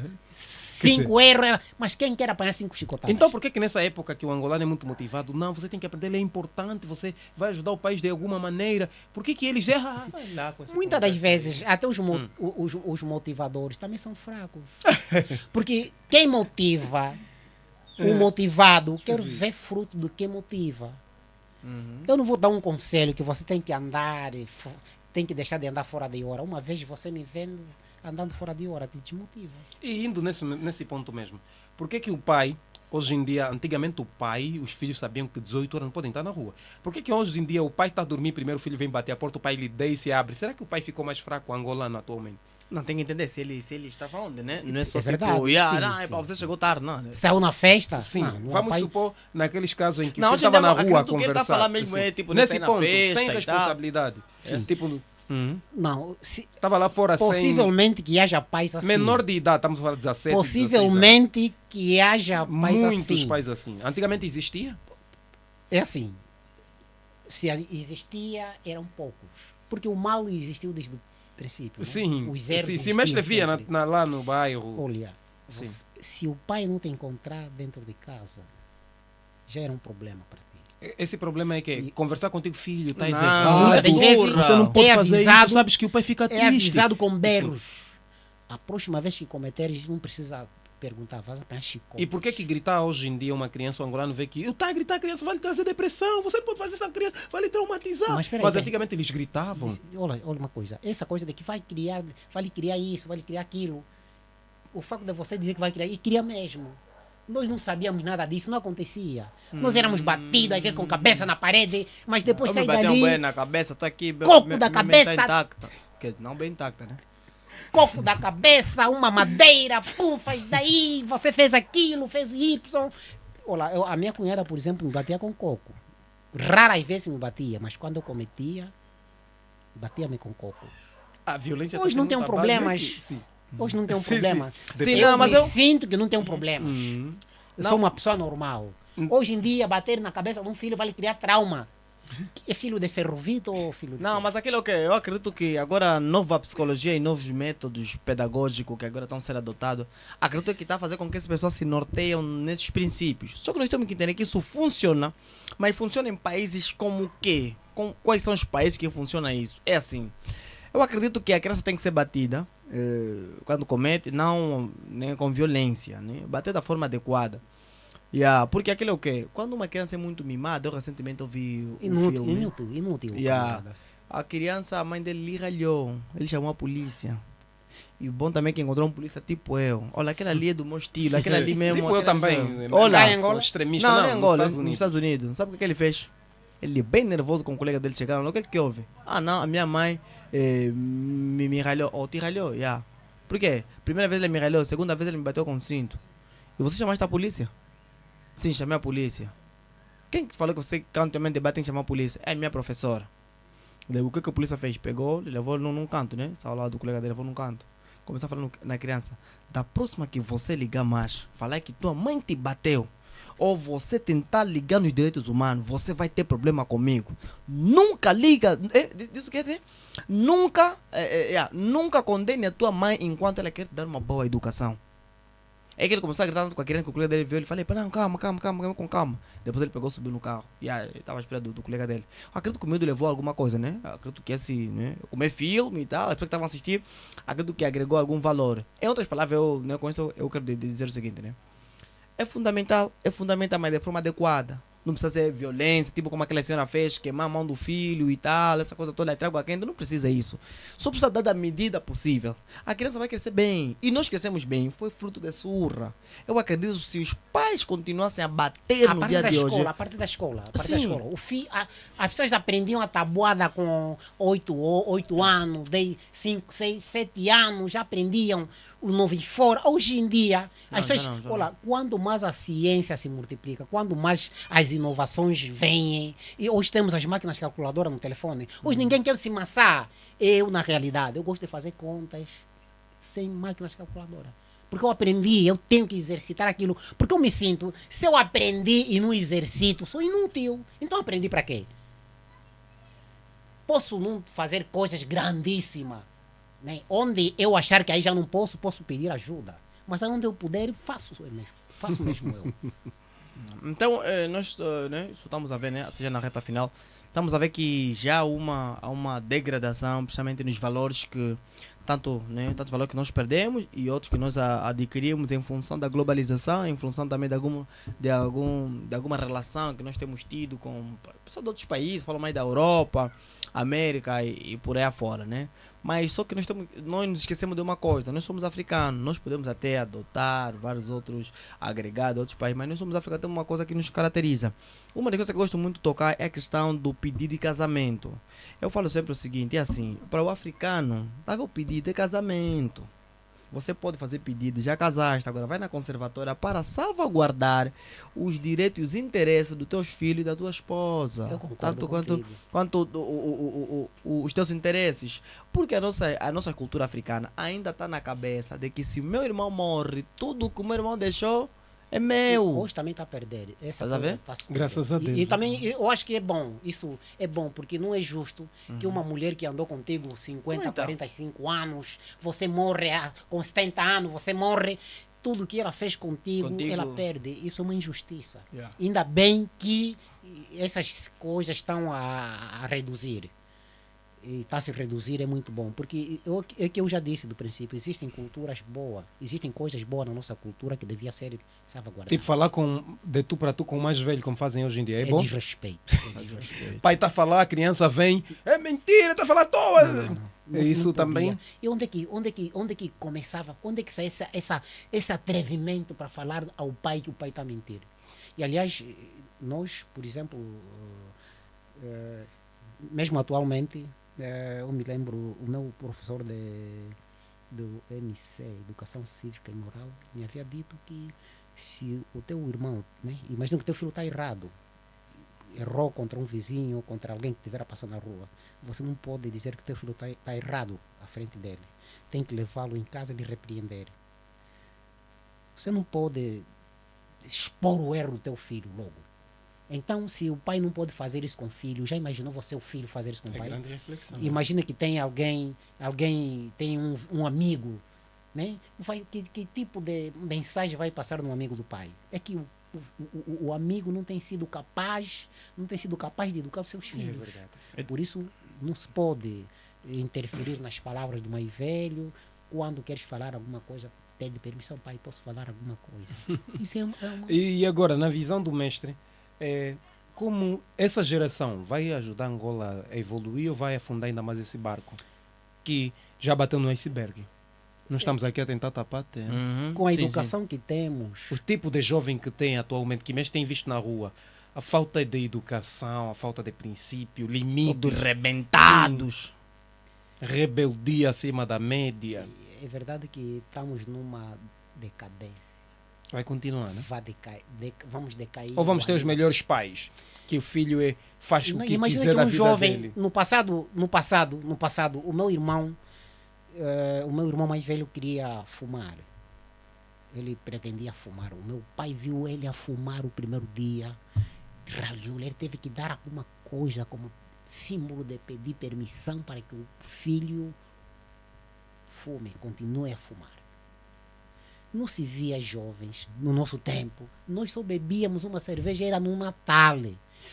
C: 5 euros. Mas quem quer apanhar 5 chicotadas?
B: Então por que que nessa época que o angolano é muito motivado, não, você tem que aprender, ele é importante, você vai ajudar o país de alguma maneira, por que que eles erram? Vai lá com essa
C: Muitas das
B: conversa aí.
C: vezes, até os motivadores também são fracos. Porque quem motiva, o motivado, quer ver fruto do que motiva. Eu não vou dar um conselho que você tem que andar, tem que deixar de andar fora de hora. Uma vez você me vendo andando fora de hora, te desmotiva.
B: E indo nesse ponto mesmo, por que que o pai, hoje em dia, antigamente o pai, os filhos sabiam que 18 horas não podem estar na rua. Por que que hoje em dia o pai está a dormir, primeiro o filho vem bater a porta, o pai lhe deixa e se abre? Será que o pai ficou mais fraco angolano atualmente?
A: Não, tem que entender se ele está falando, né? Não é só
C: É verdade,
A: tipo,
C: sim,
A: não,
C: sim.
A: você chegou tarde, não. Né?
C: Saiu na festa?
B: Sim,
C: não
B: vamos
C: pai-
B: supor, naqueles casos em que
A: Não,
B: você
A: hoje em
B: estava na
A: dia,
B: rua a
A: acredito que ele tá
B: conversar.
A: falando mesmo,
B: assim,
A: tipo,
B: nesse
A: sair na
B: ponto,
A: festa
B: sem
A: e tal.
B: responsabilidade. Tipo,
C: Não,
B: estava lá fora
C: possivelmente que haja pais assim.
B: sem... Menor de idade, estamos a falar de 17, 16 anos.
C: Possivelmente que haja pais
B: Muitos
C: assim.
B: pais assim. Antigamente existia?
C: É assim. Se existia, eram poucos. Porque o mal existiu desde o princípio. Né?
B: Sim.
C: Os erros
B: Se
C: existiam
B: mestre via
C: sempre.
B: lá no bairro.
C: Olha,
B: Sim.
C: se o pai não te encontrar dentro de casa, já era um problema para ti.
B: Esse problema é que
C: E-
B: conversar contigo, filho, tá
A: Não,
B: errado.
C: muitas vezes
B: Você não pode
C: é
B: fazer
C: avisado-
B: isso, sabes que o pai fica
C: É
B: triste.
C: avisado com berros. A próxima vez que cometeres, não precisa perguntar, vai apanhar chicote.
B: E por que que gritar hoje em dia uma criança angolana vê que eu tá a gritar a criança vai lhe trazer depressão, você não pode fazer essa criança, vai lhe traumatizar.
C: Mas peraí, peraí.
B: Antigamente eles gritavam.
C: Olha uma coisa, essa coisa de que vai lhe criar isso, vai lhe criar aquilo. O fato de você dizer que vai criar, e cria mesmo. Nós não sabíamos nada disso, não acontecia. Nós éramos batidos, às vezes com a cabeça na parede, mas depois
A: Eu me
C: sai
A: bateu um
C: dali,
A: bem na cabeça, tô aqui.
C: Coco da
A: minha mente
C: cabeça.
A: Tá intacta. Não bem intacta, né?
C: coco da cabeça, uma madeira, pum, faz daí, você fez aquilo, fez Y. Olha, a minha cunhada, por exemplo, me batia com coco. Raras vezes me batia, mas quando eu cometia, batia-me com coco.
B: A violência
C: Hoje não tem
B: muita
C: problemas.
B: base aqui. Sim.
C: Hoje não tem um
B: Sim,
C: problema.
B: sim.
A: Sim,
C: eu
A: não, mas
C: me
A: eu-
C: sinto que não tem um problema. Eu
A: Não.
C: sou uma pessoa normal. Hoje em dia, bater na cabeça de um filho vai lhe criar trauma. É filho de ferrovito ou filho de...
A: Não, mas aquilo que eu acredito que agora a nova psicologia e novos métodos pedagógicos que agora estão sendo adotados, acredito que está a fazer com que as pessoas se norteiam nesses princípios. Só que nós temos que entender que isso funciona, mas funciona em países como o quê? Quais são os países que funciona isso? É assim, eu acredito que a criança tem que ser batida quando comete, não né, com violência, né? Bater da forma adequada. Porque aquilo é o quê? Quando uma criança é muito mimada, eu recentemente ouvi um
C: Inútil,
A: filme.
C: inútil.
A: Yeah.
C: camarada.
A: A criança, a mãe dele lhe ralhou. Ele chamou a polícia. E o bom também é que encontrou um polícia tipo eu. Olha, aquele ali é do meu estilo, aquele ali mesmo.
B: Tipo eu
A: aquele
B: também.
A: ali-
C: Lá
A: Olha,
C: em Angola?
B: Sou extremista.
A: não,
B: Não,
A: não é
B: nos
A: Angola,
B: Estados
A: nos
B: Unidos.
A: Estados Unidos. Sabe o que ele fez? Ele bem nervoso com o colega dele chegaram. O que é que houve? Ah, não, a minha mãe me ralhou. Ou te ralhou, yeah. Por quê? Primeira vez ele me ralhou, segunda vez ele me bateu com cinto. E você chamaste a polícia? Sim, chamei a polícia. Quem que falou que você constantemente bate em chamar a polícia? É minha professora. Daí, o que a polícia fez? Pegou, levou num canto, né? Saiu lá do colega dele, levou num canto. Começou a falar na criança: da próxima que você ligar mais, falar que tua mãe te bateu, ou você tentar ligar nos direitos humanos, você vai ter problema comigo. Nunca liga. Isso quer dizer? Nunca condene a tua mãe enquanto ela quer te dar uma boa educação. É que ele começou a gritar com a criança, que o colega dele viu, ele falou: não, calma, com calma. Depois ele pegou, subiu no carro. E aí, estava à espera do colega dele. Eu acredito que o medo levou alguma coisa, né? Eu acredito que esse, né? Comer filme e tal, as pessoas que estavam assistindo, acredito que agregou algum valor. Em outras palavras, com isso eu quero dizer o seguinte, né? É fundamental, mas de forma adequada. Não precisa ser violência, tipo como aquela senhora fez, queimar a mão do filho e tal, essa coisa toda, trago a quente, não precisa isso. Só precisa dar da medida possível. A criança vai crescer bem. E nós crescemos bem, foi fruto da surra. Eu acredito que se os pais continuassem a bater no dia de hoje...
C: A partir da escola. A partir da
A: Sim.
C: escola. As pessoas aprendiam a tabuada com 8 anos, 5, 6, 7 anos, já aprendiam o novo fora. Hoje em dia,
A: Não,
C: as pessoas,
A: já não.
C: olha, quando mais a ciência se multiplica, quando mais as inovações vêm, e hoje temos as máquinas calculadoras no telefone, hoje ninguém quer se maçar. Eu, na realidade, eu gosto de fazer contas sem máquinas calculadoras. Porque eu aprendi, eu tenho que exercitar aquilo. Porque eu me sinto, se eu aprendi e não exercito, sou inútil. Então aprendi para quê? Posso não fazer coisas grandíssimas, né? Onde eu achar que aí já não posso pedir ajuda. Mas aonde eu puder, faço mesmo. Faço mesmo eu.
A: Então, nós né, só estamos a ver, né, seja na reta final, estamos a ver que já há uma degradação, principalmente nos valores que tanto valor que nós perdemos e outros que nós adquirimos em função da globalização, em função também de alguma relação que nós temos tido com pessoas de outros países, falo mais da Europa, América e por aí afora, né? Mas só que nós nos esquecemos de uma coisa, nós somos africanos, nós podemos até adotar vários outros agregados de outros países, mas nós somos africanos, temos uma coisa que nos caracteriza. Uma das coisas que eu gosto muito de tocar é a questão do pedido de casamento. Eu falo sempre o seguinte, é assim, para o africano, dá o pedido de casamento. Você pode fazer pedido, já casaste, agora vai na conservatória para salvaguardar os direitos e os interesses dos teus filhos e da tua esposa.
C: Eu concordo
A: Tanto
C: contigo.
A: quanto os teus interesses. Porque a nossa cultura africana ainda está na cabeça de que se meu irmão morre, tudo que o meu irmão deixou é
C: E
A: meu.
C: hoje também está a perder. Essa
A: Estás a
C: coisa
A: ver?
C: tá a se
B: Graças
C: perder.
B: a Deus.
C: E também eu acho que é bom. Isso é bom, porque não é justo que uma mulher que andou contigo 50,
A: Então.
C: 45 anos, você morre com 70 anos, você morre, tudo que ela fez contigo, ela perde. Isso é uma injustiça.
A: Yeah.
C: Ainda bem que essas coisas estão a reduzir. E está a se reduzir, é muito bom. Porque é que eu já disse do princípio, existem culturas boas, existem coisas boas na nossa cultura que devia ser salvaguardada.
B: Tipo, falar de tu para tu com o mais velho, como fazem hoje em dia, é,
C: É
B: bom?
C: desrespeito. É desrespeito.
B: Pai está a falar, a criança vem, é mentira, está a falar à toa.
C: Não,
B: Isso
C: não
B: também.
C: podia. E onde é que começava, onde é que sai esse atrevimento para falar ao pai que o pai está a mentir? E aliás, nós, por exemplo, mesmo atualmente, eu me lembro, o meu professor do MC, Educação Cívica e Moral, me havia dito que se o teu irmão, né, imagina que o teu filho está errado, errou contra um vizinho, contra alguém que estiver passando na rua, você não pode dizer que o teu filho está errado à frente dele. Tem que levá-lo em casa e lhe repreender. Você não pode expor o erro do teu filho logo. Então, se o pai não pode fazer isso com o filho, já imaginou você, o filho, fazer isso com o
B: É
C: pai?
B: grande reflexão.
C: Imagina que tem alguém tem um amigo, né? Que tipo de mensagem vai passar no amigo do pai? É que o amigo não tem sido capaz de educar os seus
B: É
C: filhos.
B: verdade.
C: Por isso, não se pode interferir nas palavras do mais velho. Quando queres falar alguma coisa, pede permissão, pai, posso falar alguma coisa? Isso é uma...
B: E agora, na visão do mestre, como essa geração vai ajudar Angola a evoluir ou vai afundar ainda mais esse barco que já bateu no iceberg? Nós estamos aqui a tentar tapar a terra.
C: Com a
A: Sim,
C: educação que temos,
B: O tipo de jovem que tem atualmente, que mesmo tem visto na rua, a falta de educação, a falta de princípio, limite,
A: Todos rebentados.
B: rebeldia acima da média.
C: é verdade que estamos numa decadência.
B: Vai continuar, né?
C: Vamos decair.
B: Ou vamos ter os melhores pais, que o filho faz o que
C: Imagina
B: quiser
C: que
B: da
C: um
B: vida
C: jovem,
B: dele.
C: no passado, o meu irmão mais velho queria fumar. Ele pretendia fumar. O meu pai viu ele a fumar o primeiro dia. Ralhou. Ele teve que dar alguma coisa como símbolo de pedir permissão para que o filho fume, continue a fumar. Não se via jovens no nosso tempo. Nós só bebíamos uma cerveja, era no Natal,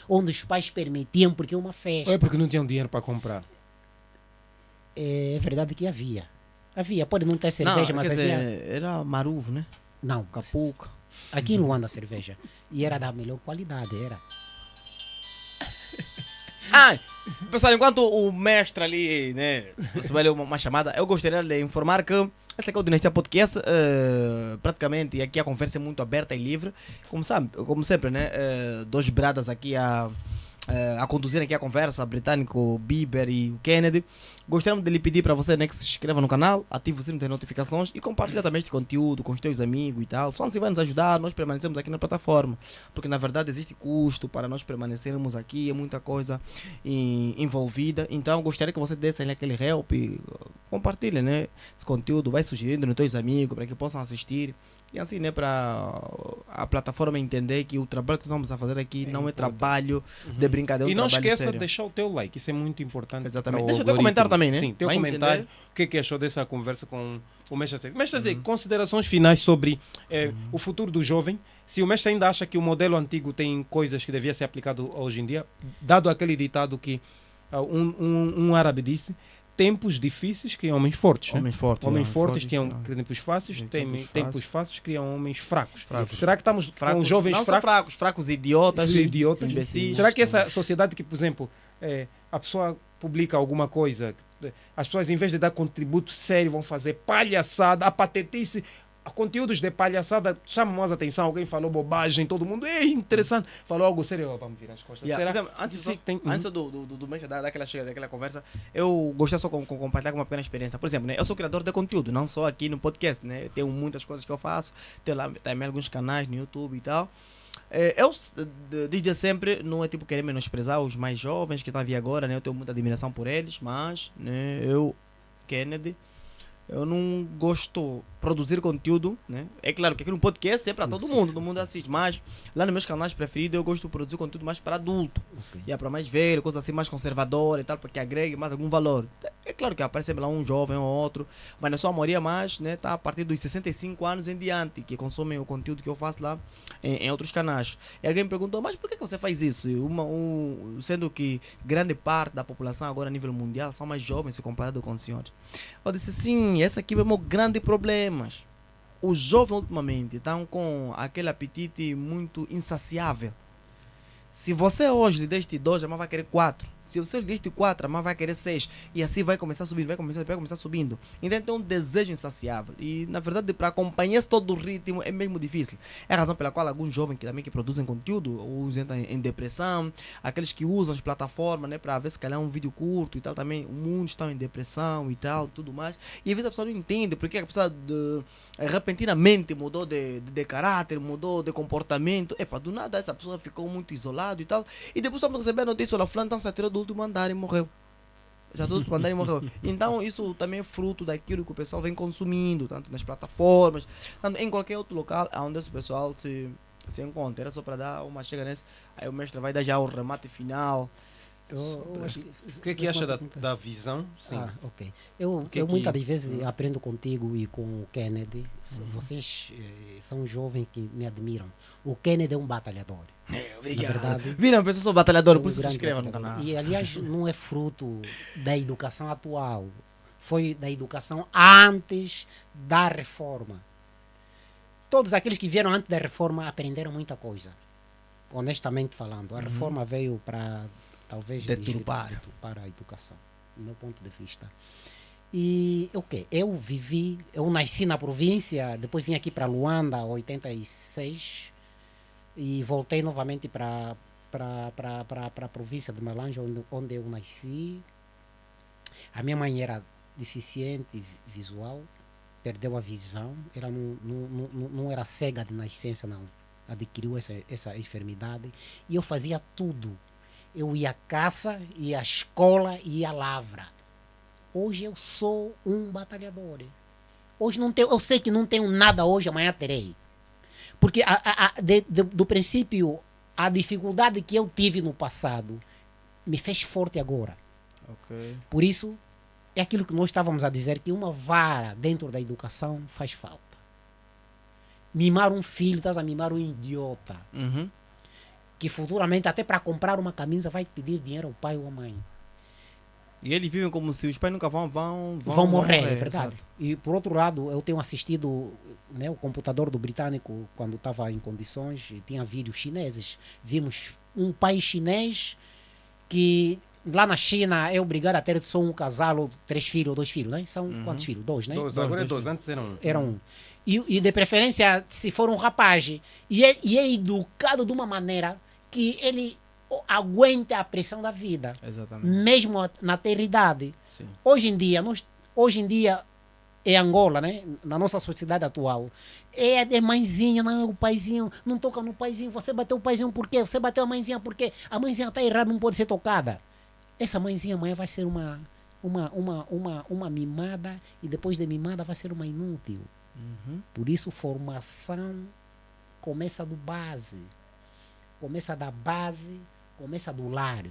C: onde os pais permitiam, porque é uma festa.
B: Ou é porque não tinham dinheiro para comprar?
C: É verdade que havia. Pode não ter cerveja,
A: Não,
C: mas
A: quer
C: havia.
A: dizer, era maruvo, né?
C: Não,
A: Capuca.
C: aqui em Luanda a cerveja. E era da melhor qualidade, era.
A: Pessoal, enquanto o mestre ali, né, recebeu uma chamada, eu gostaria de informar que esse aqui é o Dinastia Podcast, praticamente, e aqui a conversa é muito aberta e livre, como sempre, né, dois bradas aqui a conduzir aqui a conversa, britânico, Bieber e o Kennedy. Gostaríamos de lhe pedir para você, né, que se inscreva no canal, ative o sino de notificações e compartilhe também este conteúdo com os teus amigos e tal. Só assim vai nos ajudar, nós permanecemos aqui na plataforma, porque na verdade existe custo para nós permanecermos aqui, é muita coisa envolvida. Então gostaria que você desse ali aquele help, compartilhe, né, esse conteúdo, vai sugerindo nos teus amigos para que possam assistir. E assim, né, para a plataforma entender que o trabalho que nós vamos a fazer aqui não é trabalho de brincadeira, é um
B: E não
A: trabalho
B: esqueça
A: sério.
B: de deixar o teu like, isso é muito importante.
A: Exatamente.
B: para o
A: Deixa o teu comentário
B: algoritmo.
A: também, né?
B: Sim, teu
A: Vai
B: comentário.
A: entender.
B: O que é que achou dessa conversa com o Mestre Seco? Mestre Seco, considerações finais sobre o futuro do jovem. Se o mestre ainda acha que o modelo antigo tem coisas que devia ser aplicado hoje em dia, dado aquele ditado que um árabe disse, tempos difíceis criam homens fortes. Né?
A: Homens fortes.
B: Homens
A: é,
B: fortes criam
A: não.
B: tempos fáceis,
A: Tempos
B: tempos fáceis criam homens fracos.
A: Fracos.
B: Será que estamos com
A: Fracos,
B: jovens
A: não só
B: fracos?
A: fracos, fracos idiotas,
B: Idiotas.
A: imbecis.
B: Será que essa sociedade que, por exemplo, a pessoa publica alguma coisa, as pessoas em vez de dar contributo sério vão fazer palhaçada, a patetice, conteúdos de palhaçada chamam mais atenção, alguém falou bobagem, todo mundo, é interessante, falou algo sério, vamos virar as costas.
A: Yeah,
B: Será?
A: por exemplo, antes,
B: Sim, tem-
A: antes do mestre daquela chega, daquela conversa, eu gostaria só com compartilhar com uma pequena experiência. Por exemplo, né, eu sou criador de conteúdo, não só aqui no podcast, né? Tenho muitas coisas que eu faço, tenho lá também alguns canais no YouTube e tal. Desde sempre, não é tipo querer menosprezar os mais jovens que estão a vir agora, né? Eu tenho muita admiração por eles, mas né, Kennedy, eu não gosto de produzir conteúdo, né? É claro que aqui no podcast é para todo mundo assiste, mas lá nos meus canais preferidos eu gosto de produzir conteúdo mais para adulto, e é para mais velho, coisa assim mais conservadora e tal, para que agregue mais algum valor. É claro que aparece lá um jovem ou outro, mas na sua maioria mais, né, tá a partir dos 65 anos em diante, que consomem o conteúdo que eu faço lá em outros canais. E alguém me perguntou, mas por que você faz isso? Sendo que grande parte da população agora a nível mundial são mais jovens se comparado com os senhores. Eu disse, sim, esse aqui é o meu grande problema. Os jovens ultimamente estão com aquele apetite muito insaciável. Se você hoje lhe deste 2, a mãe vai querer 4. Se você lhe deste 4, a mãe vai querer 6. E assim vai começar subindo, vai começar subindo. Então tem um desejo insaciável. E na verdade, para acompanhar esse todo o ritmo é mesmo difícil. É a razão pela qual alguns jovens que produzem conteúdo, ou entram em depressão, aqueles que usam as plataformas, né, para ver se calhar um vídeo curto e tal, também muitos estão em depressão e tal, tudo mais. E às vezes a pessoa não entende porque a pessoa repentinamente mudou de caráter, mudou de comportamento. Epa, do nada essa pessoa ficou muito isolada e tal. E depois estamos recebendo a notícia, olha, fulano então se tirou do último andar e morreu. Já do último andar e morreu. Então isso também é fruto daquilo que o pessoal vem consumindo, tanto nas plataformas, tanto em qualquer outro local onde esse pessoal se encontra. Era só para dar uma chega nesse. Aí o mestre vai dar já o remate final.
B: O que é que acha da visão? Sim.
C: Ok. Eu muitas das vezes aprendo contigo e com o Kennedy. Vocês são jovens que me admiram. O Kennedy é um batalhador.
A: Obrigado.
C: Na verdade,
A: Viram, pessoal, sou batalhador, por
C: um
A: isso se
C: grande
A: inscreva no
C: batalhador.
A: canal.
C: E aliás, não é fruto da educação atual. Foi da educação antes da reforma. Todos aqueles que vieram antes da reforma aprenderam muita coisa. Honestamente falando. A reforma veio para talvez
A: Deturpar
C: a educação, do meu ponto de vista. E o quê? Eu nasci na província, depois vim aqui para Luanda em 86 e voltei novamente para a província de Malanje, onde eu nasci. A minha mãe era deficiente visual, perdeu a visão, ela não era cega de nascença, não. Adquiriu essa enfermidade e eu fazia tudo. Eu ia à caça, ia à escola, ia à lavra. Hoje eu sou um batalhador. Hoje não tenho, eu sei que não tenho nada hoje, amanhã terei. Porque do princípio, a dificuldade que eu tive no passado me fez forte agora.
A: Ok.
C: Por isso, é aquilo que nós estávamos a dizer, que uma vara dentro da educação faz falta. Mimar um filho, estás a mimar um idiota. Que futuramente, até para comprar uma camisa, vai pedir dinheiro ao pai ou à mãe.
A: E eles vivem como se os pais nunca vão
C: morrer, é verdade.
A: Exato.
C: E por outro lado, eu tenho assistido, né, o computador do britânico, quando estava em condições, e tinha vídeos chineses. Vimos um pai chinês que lá na China é obrigado a ter só um casal, ou 3 filhos, ou 2 filhos, né? São quantos filhos? 2, né?
B: 2, agora é 2, antes eram 1.
C: Era 1. E de preferência, se for um rapaz, e é educado de uma maneira que ele aguenta a pressão da vida,
A: Exatamente.
C: mesmo na terridade.
A: Sim.
C: Hoje em dia, em Angola, né, na nossa sociedade atual, é mãezinha, não, o paizinho, não toca no paizinho, você bateu o paizinho por quê? Você bateu a mãezinha por quê? A mãezinha está errada, não pode ser tocada. Essa mãezinha amanhã vai ser uma mimada, e depois de mimada vai ser uma inútil. Por isso, formação começa do base. Começa da base, começa do lar.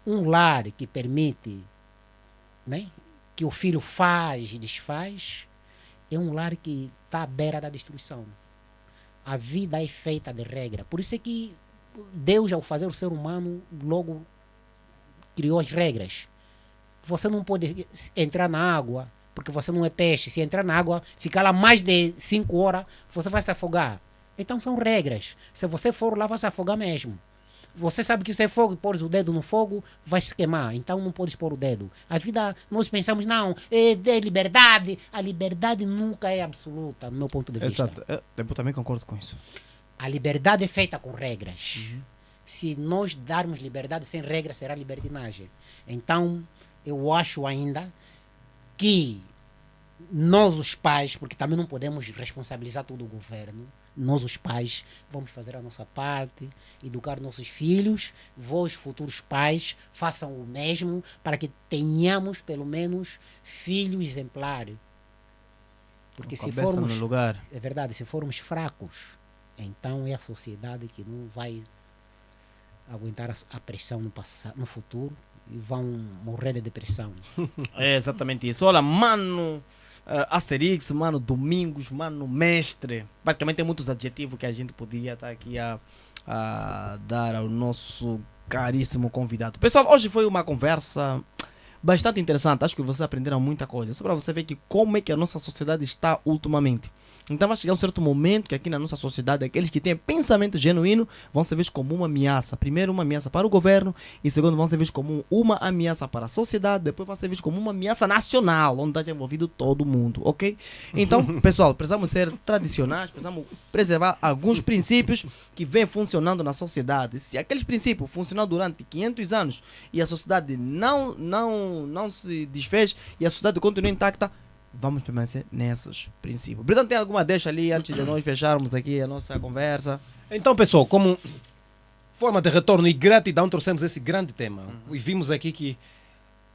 C: Um lar que permite né? Que o filho faz e desfaz, é um lar que está à beira da destruição. A vida é feita de regra. Por isso é que Deus, ao fazer o ser humano, logo criou as regras. Você não pode entrar na água, porque você não é peixe. Se entrar na água, ficar lá mais de 5 horas, você vai se afogar. Então são regras. Se você for lá, vai se afogar mesmo. Você sabe que se é fogo e pôr o dedo no fogo, vai se queimar. Então não pode pôr o dedo. A vida, nós pensamos, não, é liberdade. A liberdade nunca é absoluta, do meu ponto de vista.
A: Exato. Eu também concordo com isso.
C: A liberdade é feita com regras. Se nós darmos liberdade sem regras, será libertinagem. Então, eu acho ainda que nós, os pais, porque também não podemos responsabilizar todo o governo, nós, os pais, vamos fazer a nossa parte, educar nossos filhos, vós, futuros pais, façam o mesmo para que tenhamos, pelo menos, filhos exemplares. Porque se
A: Cabeça
C: formos,
A: no lugar.
C: é verdade, se formos fracos, então é a sociedade que não vai aguentar a pressão no futuro e vão morrer de depressão.
A: É exatamente isso. Olha, mano, Asterix, mano, Domingos, mano, mestre. Praticamente tem muitos adjetivos que a gente poderia estar aqui a dar ao nosso caríssimo convidado. Pessoal, hoje foi uma conversa bastante interessante. Acho que vocês aprenderam muita coisa. Só para você ver que como é que a nossa sociedade está ultimamente. Então vai chegar um certo momento que aqui na nossa sociedade, aqueles que têm pensamento genuíno vão ser vistos como uma ameaça. Primeiro, uma ameaça para o governo, e segundo, vão ser vistos como uma ameaça para a sociedade, depois vai ser visto como uma ameaça nacional, onde está envolvido todo mundo, ok? Então, pessoal, precisamos ser tradicionais, precisamos preservar alguns princípios que vêm funcionando na sociedade. Se aqueles princípios funcionaram durante 500 anos e a sociedade não se desfez e a sociedade continua intacta, vamos permanecer nesses princípios. Britão, tem alguma deixa ali antes de nós fecharmos aqui a nossa conversa?
B: Então, pessoal, como forma de retorno e gratidão, trouxemos esse grande tema. E vimos aqui que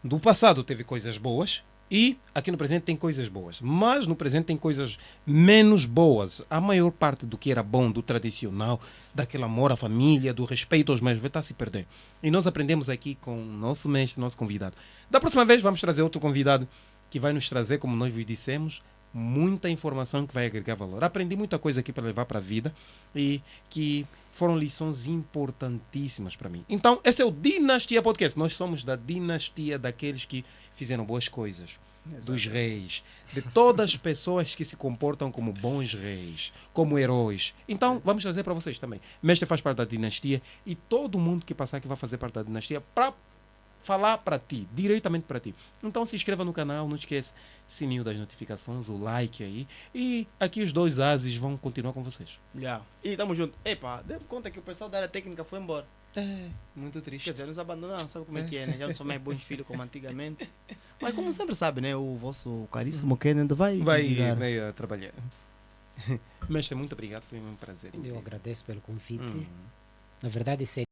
B: do passado teve coisas boas e aqui no presente tem coisas boas. Mas no presente tem coisas menos boas. A maior parte do que era bom, do tradicional, daquele amor à família, do respeito aos mais velhos, está a se perder. E nós aprendemos aqui com o nosso mestre, nosso convidado. Da próxima vez vamos trazer outro convidado que vai nos trazer, como nós vos dissemos, muita informação que vai agregar valor. Aprendi muita coisa aqui para levar para a vida e que foram lições importantíssimas para mim. Então, esse é o Dinastia Podcast. Nós somos da dinastia daqueles que fizeram boas coisas. Exato. Dos reis, de todas as pessoas que se comportam como bons reis, como heróis. Então, vamos trazer para vocês também. Mestre faz parte da dinastia e todo mundo que passar aqui vai fazer parte da dinastia para falar para ti, diretamente para ti. Então se inscreva no canal, não esqueça, sininho das notificações, o like aí. E aqui os dois ases vão continuar com vocês.
A: Yeah. E tamo junto. Epa, dê conta que o pessoal da área técnica foi embora.
B: É, muito triste.
A: Quer dizer, nos abandonaram, sabe como é que é, né? Já não são mais bons filhos como antigamente. Mas como sempre sabe, né? O vosso caríssimo Kennedy vai
B: a trabalhar. Mestre, muito obrigado, foi um prazer.
C: Eu agradeço pelo convite. Na verdade, seria